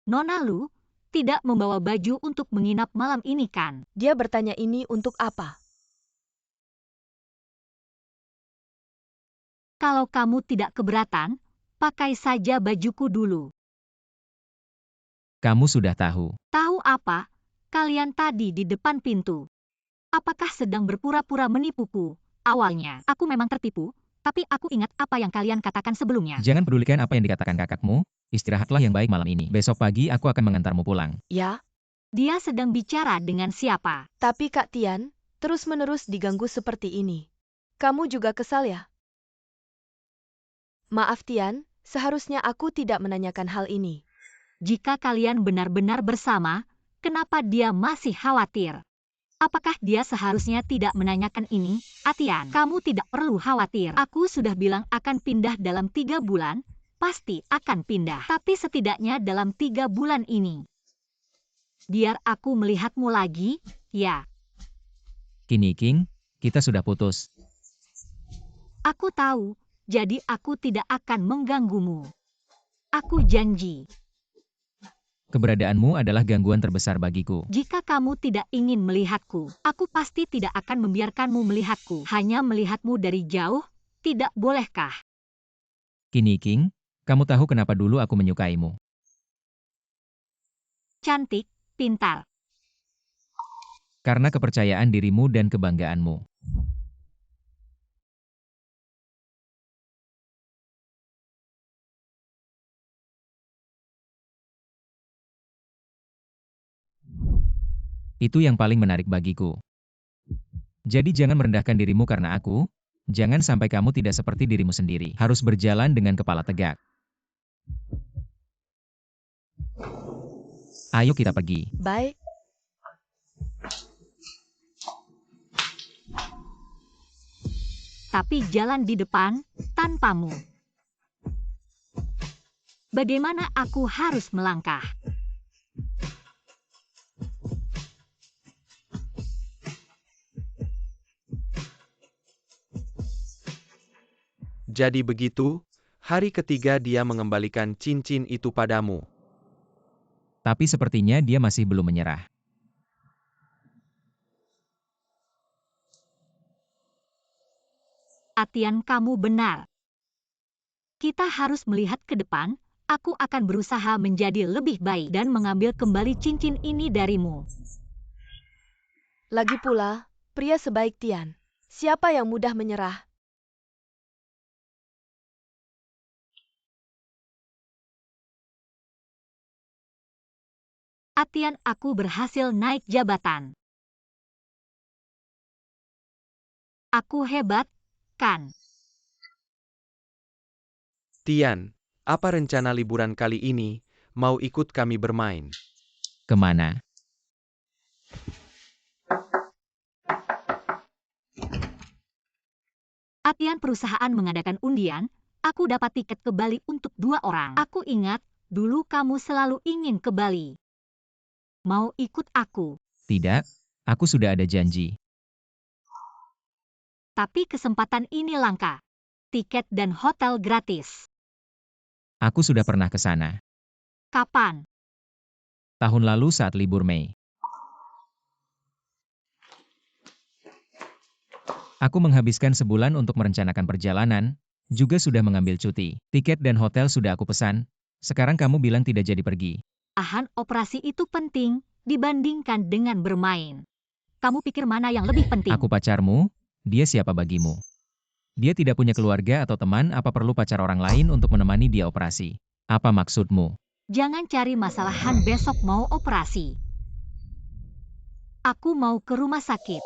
Nona Lu tidak membawa baju untuk menginap malam ini kan? Dia bertanya ini untuk apa? Kalau kamu tidak keberatan, pakai saja bajuku dulu. Kamu sudah tahu. Tahu apa? Kalian tadi di depan pintu. Apakah sedang berpura-pura menipuku? Awalnya, aku memang tertipu, tapi aku ingat apa yang kalian katakan sebelumnya. Jangan pedulikan apa yang dikatakan kakakmu. Istirahatlah yang baik malam ini. Besok pagi aku akan mengantarmu pulang. Ya, Dia sedang bicara dengan siapa? tapi Kak Tian, terus-menerus diganggu seperti ini. Kamu juga kesal ya? Maaf Tian, seharusnya aku tidak menanyakan hal ini. Jika kalian benar-benar bersama, kenapa dia masih khawatir? Apakah dia seharusnya tidak menanyakan ini? Atian, kamu tidak perlu khawatir. Aku sudah bilang akan pindah dalam 3 bulan, pasti akan pindah. Tapi setidaknya dalam 3 bulan ini. Biar aku melihatmu lagi, ya. Kini King, kita sudah putus. Aku tahu, jadi aku tidak akan mengganggumu. Aku janji. Keberadaanmu adalah gangguan terbesar bagiku. Jika kamu tidak ingin melihatku, aku pasti tidak akan membiarkanmu melihatku. Hanya melihatmu dari jauh, tidak bolehkah? Kini King, kamu tahu kenapa dulu aku menyukaimu. Cantik, pintar. Karena kepercayaan dirimu dan kebanggaanmu. Itu yang paling menarik bagiku. Jadi jangan merendahkan dirimu karena aku, jangan sampai kamu tidak seperti dirimu sendiri. Harus berjalan dengan kepala tegak. Ayo kita pergi. Baik. Tapi jalan di depan, tanpamu. Bagaimana aku harus melangkah? Jadi begitu, hari ketiga dia mengembalikan cincin itu padamu. Tapi sepertinya dia masih belum menyerah. Atian, kamu benar. Kita harus melihat ke depan. Aku akan berusaha menjadi lebih baik dan mengambil kembali cincin ini darimu. Lagi pula, pria sebaik Tian, siapa yang mudah menyerah? Atian, aku berhasil naik jabatan. Aku hebat, kan? Tian, apa rencana liburan kali ini? Mau ikut kami bermain? Kemana? Atian, perusahaan mengadakan undian, aku dapat tiket ke Bali untuk 2 orang. Aku ingat, dulu kamu selalu ingin ke Bali. Mau ikut aku? Tidak, aku sudah ada janji. Tapi kesempatan ini langka. Tiket dan hotel gratis. Aku sudah pernah ke sana. Kapan? Tahun lalu saat libur Mei. Aku menghabiskan sebulan untuk merencanakan perjalanan, juga sudah mengambil cuti. Tiket dan hotel sudah aku pesan. Sekarang kamu bilang tidak jadi pergi. Ahan, operasi itu penting dibandingkan dengan bermain. Kamu pikir mana yang lebih penting? Aku pacarmu, dia siapa bagimu? Dia tidak punya keluarga atau teman, apa perlu pacar orang lain untuk menemani dia operasi? Apa maksudmu? Jangan cari masalah. Han besok mau operasi. Aku mau ke rumah sakit.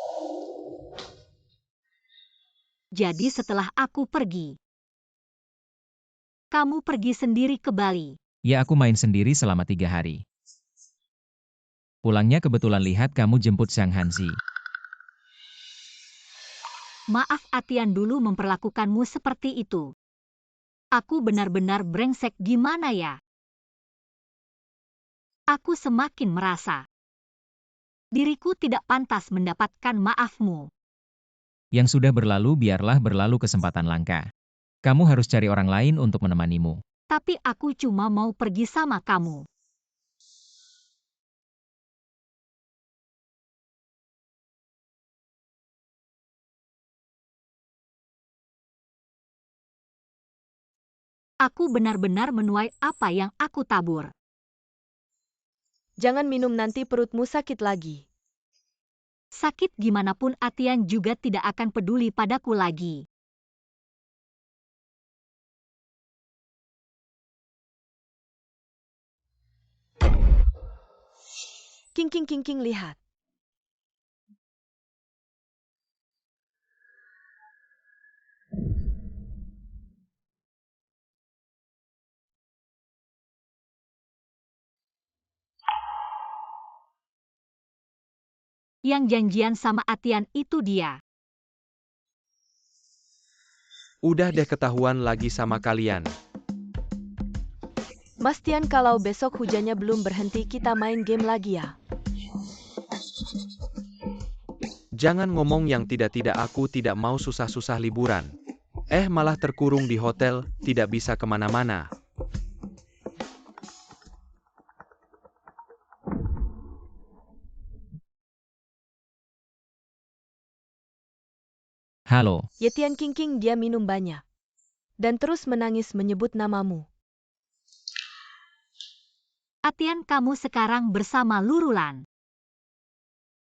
Jadi setelah aku pergi, kamu pergi sendiri ke Bali. Ya, aku main sendiri selama 3 hari. Pulangnya kebetulan lihat kamu jemput Sang Hansi. Maaf, Atian dulu memperlakukanmu seperti itu. Aku benar-benar brengsek, gimana ya? Aku semakin merasa diriku tidak pantas mendapatkan maafmu. Yang sudah berlalu biarlah berlalu, kesempatan langka. Kamu harus cari orang lain untuk menemanimu. Tapi aku cuma mau pergi sama kamu. Aku benar-benar menuai apa yang aku tabur. Jangan minum, nanti perutmu sakit lagi. Sakit gimana pun Atian juga tidak akan peduli padaku lagi. King, lihat. Yang janjian sama Atian itu dia. Udah deh, ketahuan lagi sama kalian. Mas Tian, kalau besok hujannya belum berhenti, kita main game lagi ya. Jangan ngomong yang tidak-tidak, aku tidak mau susah-susah liburan. Malah terkurung di hotel, tidak bisa kemana-mana. Halo, Yetian King, dia minum banyak. Dan terus menangis menyebut namamu. Atian, kamu sekarang bersama Lurulan.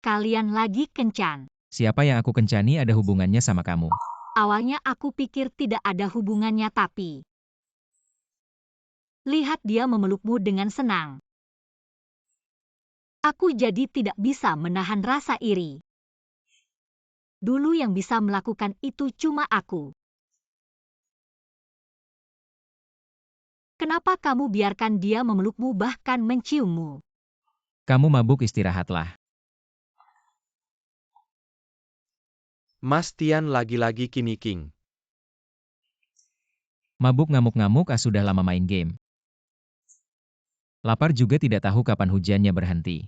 Kalian lagi kencan. siapa yang aku kencani ada hubungannya sama kamu? Awalnya aku pikir tidak ada hubungannya, tapi lihat dia memelukmu dengan senang. Aku jadi tidak bisa menahan rasa iri. Dulu yang bisa melakukan itu cuma aku. Kenapa kamu biarkan dia memelukmu bahkan menciummu? Kamu mabuk, istirahatlah. Mas Tian lagi-lagi kini king. Mabuk ngamuk-ngamuk, sudah lama main game. Lapar juga tidak tahu kapan hujannya berhenti.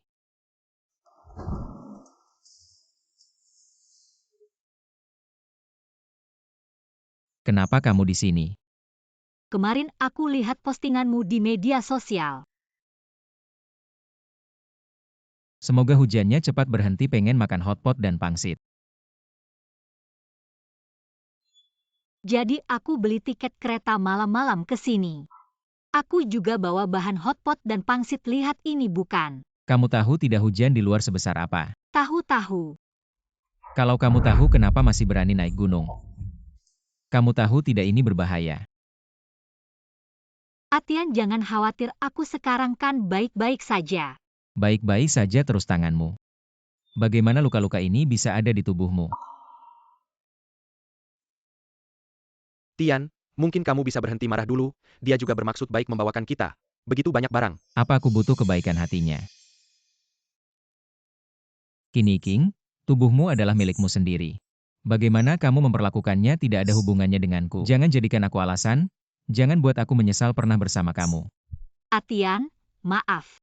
Kenapa kamu di sini? Kemarin aku lihat postinganmu di media sosial. Semoga hujannya cepat berhenti, pengen makan hotpot dan pangsit. Jadi aku beli tiket kereta malam-malam ke sini. Aku juga bawa bahan hotpot dan pangsit, lihat ini bukan. Kamu tahu tidak hujan di luar sebesar apa? Tahu-tahu. Kalau kamu tahu, kenapa masih berani naik gunung? Kamu tahu tidak ini berbahaya. Atian, jangan khawatir, aku sekarang kan baik-baik saja. Baik-baik saja terus tanganmu. Bagaimana luka-luka ini bisa ada di tubuhmu? Tian, mungkin kamu bisa berhenti marah dulu, dia juga bermaksud baik membawakan kita. Begitu banyak barang. Apa aku butuh kebaikan hatinya? Kini King, tubuhmu adalah milikmu sendiri. Bagaimana kamu memperlakukannya tidak ada hubungannya denganku. Jangan jadikan aku alasan, jangan buat aku menyesal pernah bersama kamu. Tian, maaf.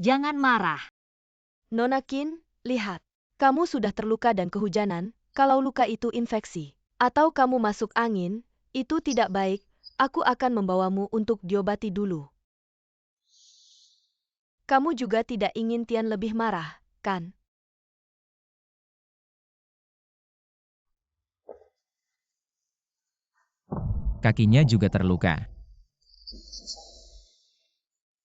Jangan marah. Nona Qin, lihat. Kamu sudah terluka dan kehujanan, kalau luka itu infeksi. Atau kamu masuk angin, itu tidak baik, aku akan membawamu untuk diobati dulu. Kamu juga tidak ingin Tian lebih marah, kan? Kakinya juga terluka.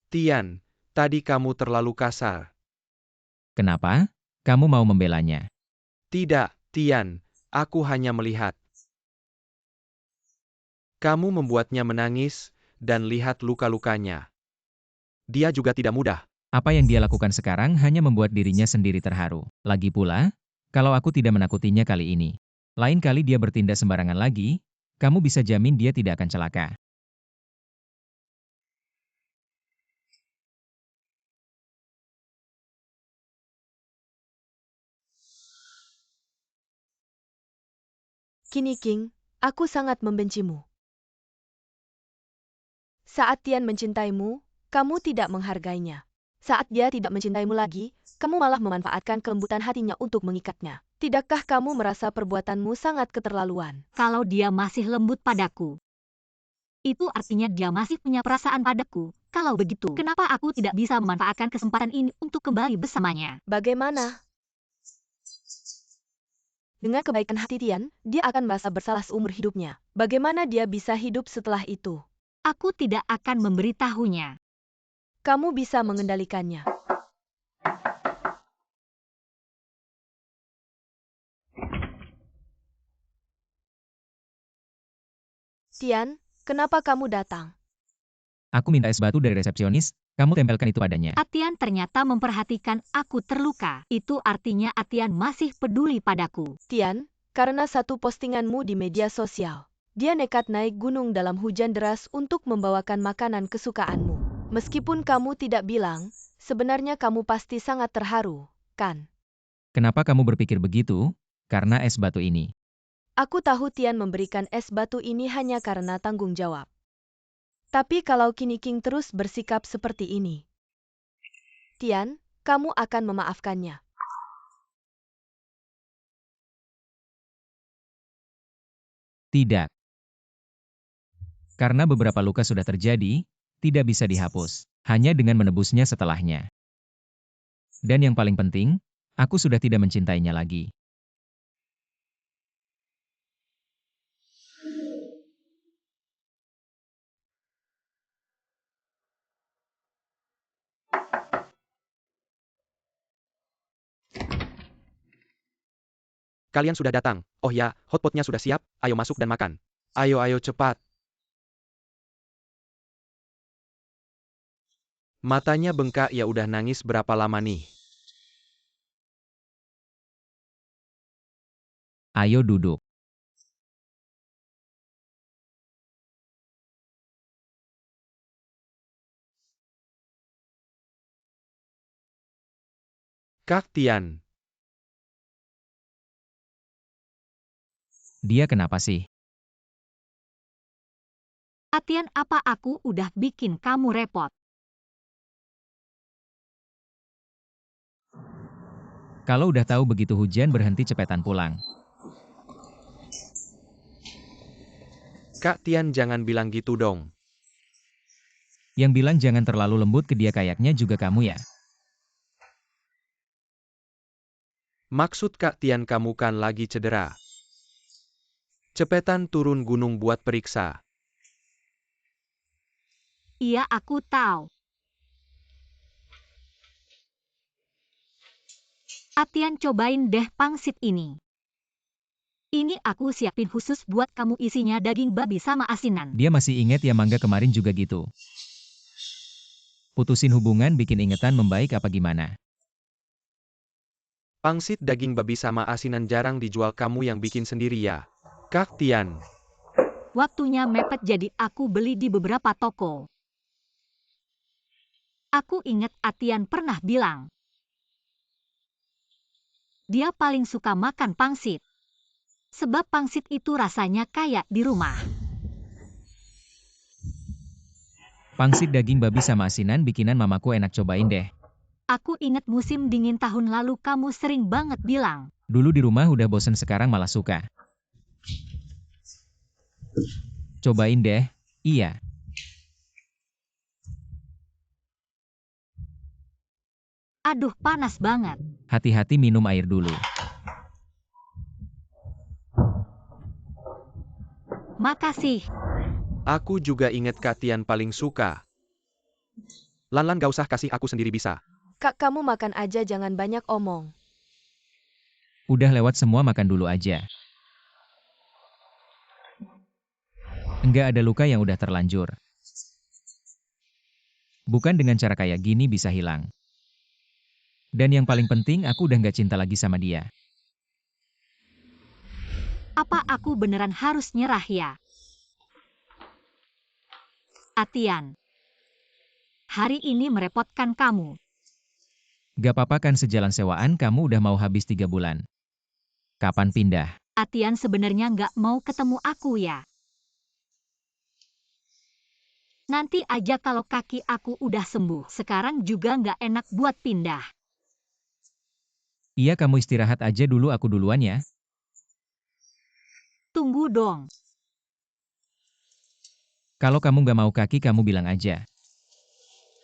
Tian, tadi kamu terlalu kasar. Kenapa? Kamu mau membelanya? Tidak, Tian, aku hanya melihat. Kamu membuatnya menangis, dan lihat luka-lukanya. Dia juga tidak mudah. Apa yang dia lakukan sekarang hanya membuat dirinya sendiri terharu. Lagi pula, kalau aku tidak menakutinya kali ini, lain kali dia bertindak sembarangan lagi, kamu bisa jamin dia tidak akan celaka. Kini King, aku sangat membencimu. Saat Tian mencintaimu, kamu tidak menghargainya. Saat dia tidak mencintaimu lagi, kamu malah memanfaatkan kelembutan hatinya untuk mengikatnya. Tidakkah kamu merasa perbuatanmu sangat keterlaluan? Kalau dia masih lembut padaku, itu artinya dia masih punya perasaan padaku. Kalau begitu, kenapa aku tidak bisa memanfaatkan kesempatan ini untuk kembali bersamanya? Bagaimana? Dengan kebaikan hati Tian, dia akan merasa bersalah seumur hidupnya. Bagaimana dia bisa hidup setelah itu? Aku tidak akan memberitahunya. Kamu bisa mengendalikannya. Tian, kenapa kamu datang? Aku minta es batu dari resepsionis, kamu tempelkan itu padanya. Tian ternyata memperhatikan aku terluka. Itu artinya Tian masih peduli padaku. Tian, karena satu postinganmu di media sosial. Dia nekat naik gunung dalam hujan deras untuk membawakan makanan kesukaanmu. Meskipun kamu tidak bilang, sebenarnya kamu pasti sangat terharu, kan? Kenapa kamu berpikir begitu? Karena es batu ini. Aku tahu Tian memberikan es batu ini hanya karena tanggung jawab. Tapi kalau Kini King terus bersikap seperti ini, Tian, kamu akan memaafkannya. Tidak. Karena beberapa luka sudah terjadi, tidak bisa dihapus. Hanya dengan menebusnya setelahnya. Dan yang paling penting, aku sudah tidak mencintainya lagi. Kalian sudah datang. Oh ya, hotpotnya sudah siap, ayo masuk dan makan. Ayo cepat. Matanya bengkak ya udah nangis berapa lama nih? Ayo duduk. Kak Tian, Dia kenapa sih? Tian, apa aku udah bikin kamu repot? Kalau udah tahu begitu hujan berhenti cepetan pulang. Kak Tian jangan bilang gitu dong. Yang bilang jangan terlalu lembut ke dia kayaknya juga kamu ya. Maksud Kak Tian kamu kan lagi cedera. Cepetan turun gunung buat periksa. Iya, aku tahu. Tian, cobain deh pangsit ini. Ini aku siapin khusus buat kamu, isinya daging babi sama asinan. Dia masih inget ya mangga kemarin juga gitu. Putusin hubungan bikin ingetan membaik apa gimana? Pangsit daging babi sama asinan jarang dijual, kamu yang bikin sendiri ya. Kak Tian. Waktunya mepet jadi aku beli di beberapa toko. Aku ingat Atian pernah bilang. Dia paling suka makan pangsit. Sebab pangsit itu rasanya kayak di rumah. Pangsit daging babi sama asinan bikinan mamaku enak, cobain deh. Aku ingat musim dingin tahun lalu kamu sering banget bilang. Dulu di rumah udah bosen, sekarang malah suka. Cobain deh, iya. Aduh, panas banget. Hati-hati minum air dulu. Makasih. Aku juga inget Kak Tian paling suka. Lan gak usah kasih, aku sendiri bisa. Kak, kamu makan aja, jangan banyak omong. Udah lewat semua, makan dulu aja. Enggak ada luka yang udah terlanjur. Bukan dengan cara kayak gini bisa hilang. Dan yang paling penting, aku udah gak cinta lagi sama dia. Apa aku beneran harus nyerah ya? Atian. Hari ini merepotkan kamu. Gak apa-apa kan, sejalan sewaan kamu udah mau habis 3 bulan. Kapan pindah? Atian sebenarnya nggak mau ketemu aku ya. Nanti aja kalau kaki aku udah sembuh. Sekarang juga nggak enak buat pindah. Iya, kamu istirahat aja dulu, aku duluan ya. Tunggu dong. Kalau kamu gak mau kaki, kamu bilang aja.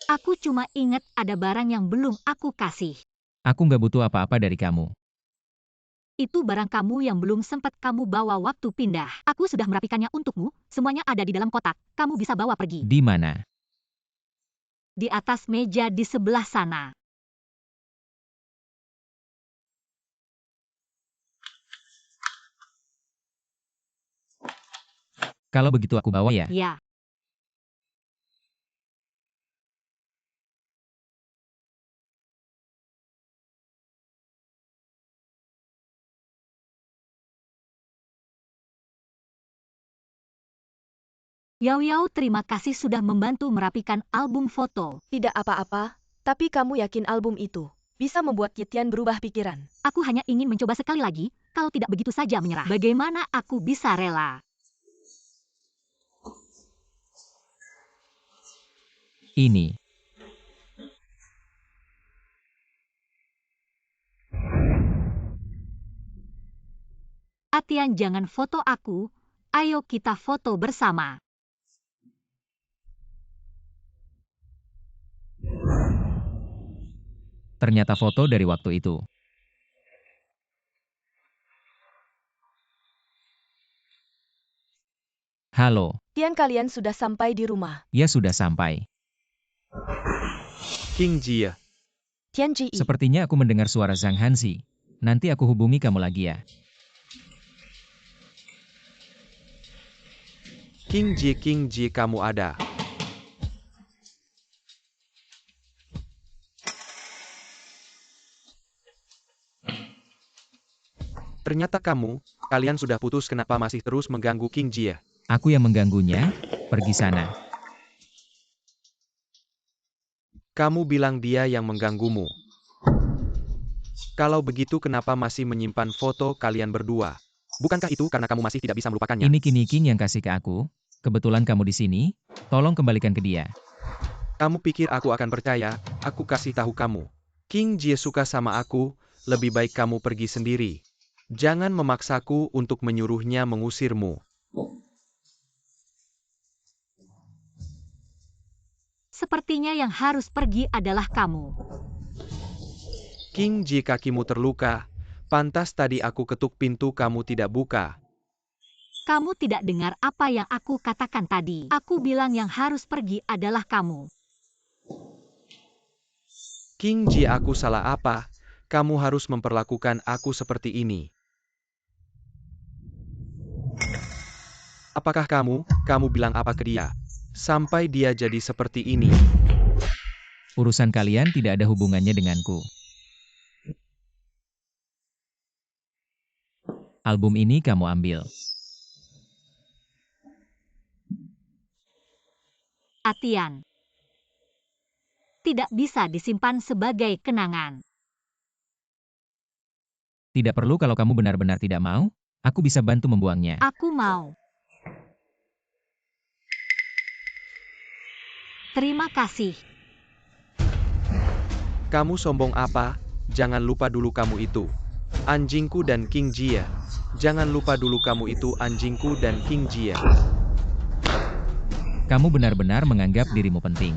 Aku cuma ingat ada barang yang belum aku kasih. Aku gak butuh apa-apa dari kamu. Itu barang kamu yang belum sempat kamu bawa waktu pindah. Aku sudah merapikannya untukmu, semuanya ada di dalam kotak. Kamu bisa bawa pergi. Di mana? Di atas meja di sebelah sana. Kalau begitu aku bawa ya. Ya. Yao Yao, terima kasih sudah membantu merapikan album foto. Tidak apa-apa, tapi kamu yakin album itu bisa membuat Yetian berubah pikiran? Aku hanya ingin mencoba sekali lagi, kalau tidak begitu saja menyerah. Bagaimana aku bisa rela? Ini. Atian, jangan foto aku, ayo kita foto bersama. Ternyata foto dari waktu itu. Halo. Tian, kalian sudah sampai di rumah. Ya sudah sampai. King Jie. Tian Ji. Sepertinya aku mendengar suara Zhang Hanzi. Nanti aku hubungi kamu lagi ya. King Jie, kamu ada. Ternyata kalian sudah putus, kenapa masih terus mengganggu King Jie? Aku yang mengganggunya, pergi sana. Kamu bilang dia yang mengganggumu. Kalau begitu kenapa masih menyimpan foto kalian berdua? Bukankah itu karena kamu masih tidak bisa melupakannya? Ini King yang kasih ke aku. Kebetulan kamu di sini, tolong kembalikan ke dia. Kamu pikir aku akan percaya? Aku kasih tahu kamu. King Jie suka sama aku, lebih baik kamu pergi sendiri. Jangan memaksaku untuk menyuruhnya mengusirmu. Sepertinya yang harus pergi adalah kamu. King Jie, kakimu terluka. Pantas tadi aku ketuk pintu kamu tidak buka. Kamu tidak dengar apa yang aku katakan tadi. Aku bilang yang harus pergi adalah kamu. King Jie, aku salah apa? Kamu harus memperlakukan aku seperti ini. Apakah kamu bilang apa ke dia? Sampai dia jadi seperti ini. Urusan kalian tidak ada hubungannya denganku. Album ini kamu ambil. Atian. Tidak bisa disimpan sebagai kenangan. Tidak perlu kalau kamu benar-benar tidak mau, aku bisa bantu membuangnya. Aku mau. Terima kasih. Kamu sombong apa? Jangan lupa dulu kamu itu. Anjingku dan King Jia. Jangan lupa dulu kamu itu anjingku dan King Jia. Kamu benar-benar menganggap dirimu penting.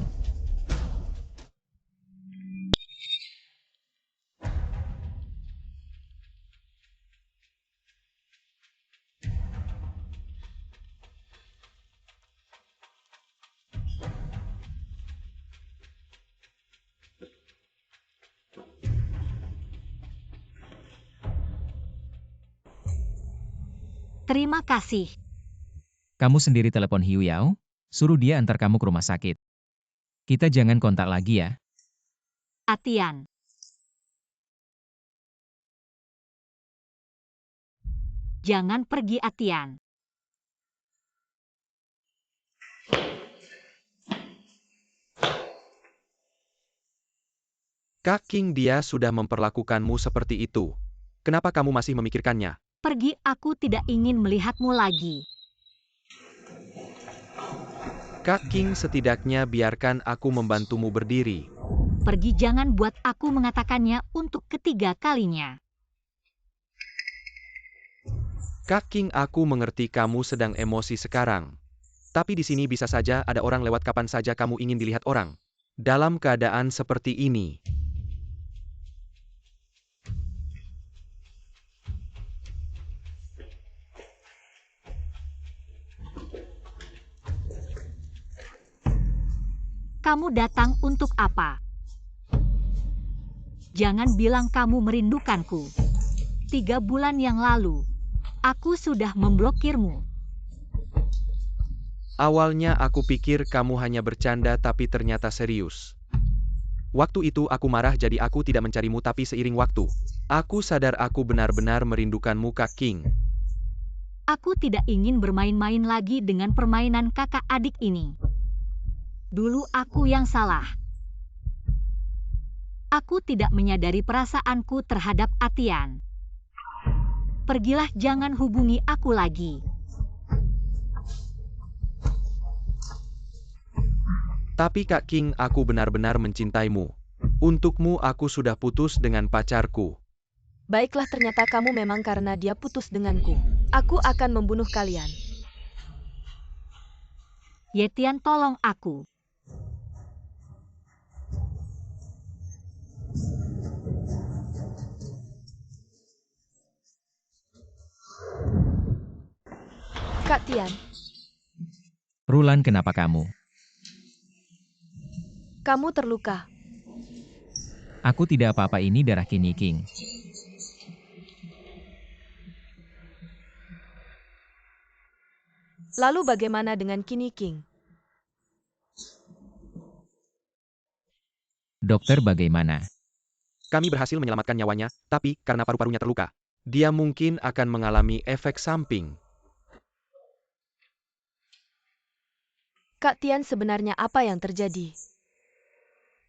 Terima kasih. Kamu sendiri telepon Hiu Yao, suruh dia antar kamu ke rumah sakit. Kita jangan kontak lagi ya. Atian. Jangan pergi, Atian. Kak King, dia sudah memperlakukanmu seperti itu. Kenapa kamu masih memikirkannya? Pergi, aku tidak ingin melihatmu lagi. Kak King, setidaknya biarkan aku membantumu berdiri. Pergi, jangan buat aku mengatakannya untuk ketiga kalinya. Kak King, aku mengerti kamu sedang emosi sekarang. Tapi di sini bisa saja ada orang lewat kapan saja kamu ingin dilihat orang. Dalam keadaan seperti ini. Kamu datang untuk apa? Jangan bilang kamu merindukanku. 3 bulan yang lalu, aku sudah memblokirmu. Awalnya aku pikir kamu hanya bercanda tapi ternyata serius. Waktu itu aku marah jadi aku tidak mencarimu, tapi seiring waktu, aku sadar aku benar-benar merindukanmu, Kak King. Aku tidak ingin bermain-main lagi dengan permainan kakak adik ini. Dulu aku yang salah. Aku tidak menyadari perasaanku terhadap Atian. Pergilah, jangan hubungi aku lagi. Tapi Kak King, aku benar-benar mencintaimu. Untukmu aku sudah putus dengan pacarku. Baiklah, ternyata kamu memang karena dia putus denganku. Aku akan membunuh kalian. Yetian, tolong aku. Kak Tian, Rulan, kenapa kamu? kamu terluka. Aku tidak apa-apa, ini darah Kini King. Lalu bagaimana dengan Kini King? Dokter, bagaimana? Kami berhasil menyelamatkan nyawanya, tapi karena paru-parunya terluka, dia mungkin akan mengalami efek samping. Kak Tian, sebenarnya apa yang terjadi?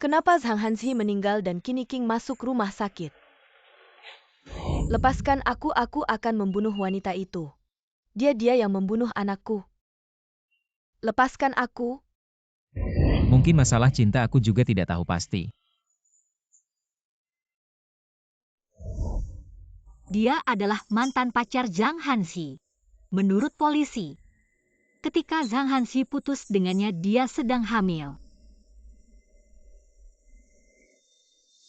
Kenapa Zhang Hanzi meninggal dan Kini King masuk rumah sakit? Lepaskan aku akan membunuh wanita itu. Dia yang membunuh anakku. Lepaskan aku. Mungkin masalah cinta, aku juga tidak tahu pasti. Dia adalah mantan pacar Zhang Hanzi. Menurut polisi, ketika Zhang Hanzi putus dengannya, dia sedang hamil.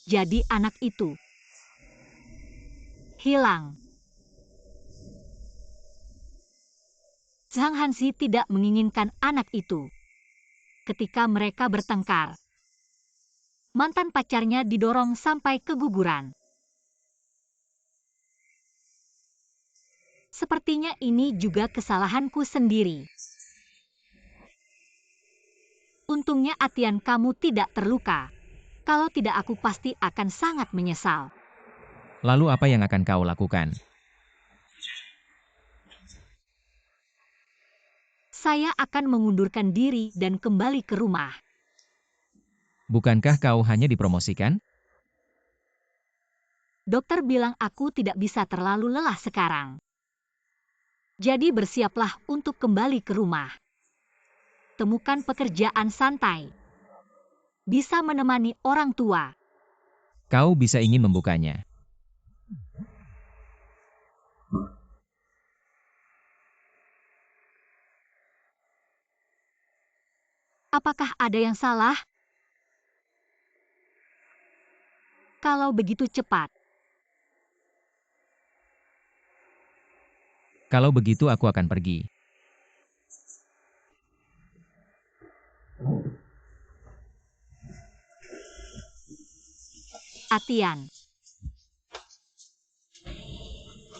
Jadi anak itu hilang. Zhang Hanzi tidak menginginkan anak itu. Ketika mereka bertengkar, mantan pacarnya didorong sampai keguguran. Sepertinya ini juga kesalahanku sendiri. Untungnya Atian, kamu tidak terluka. Kalau tidak aku pasti akan sangat menyesal. Lalu apa yang akan kau lakukan? Saya akan mengundurkan diri dan kembali ke rumah. Bukankah kau hanya dipromosikan? Dokter bilang aku tidak bisa terlalu lelah sekarang. Jadi bersiaplah untuk kembali ke rumah. Temukan pekerjaan santai. Bisa menemani orang tua. Kau bisa ingin membukanya. Apakah ada yang salah? Kalau begitu cepat. Kalau begitu aku akan pergi. Atian.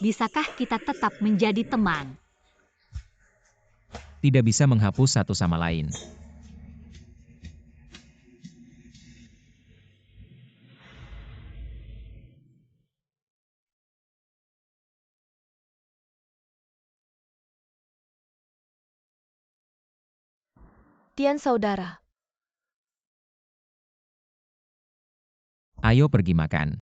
Bisakah kita tetap menjadi teman? Tidak bisa menghapus satu sama lain. Tian saudara. Ayo pergi makan.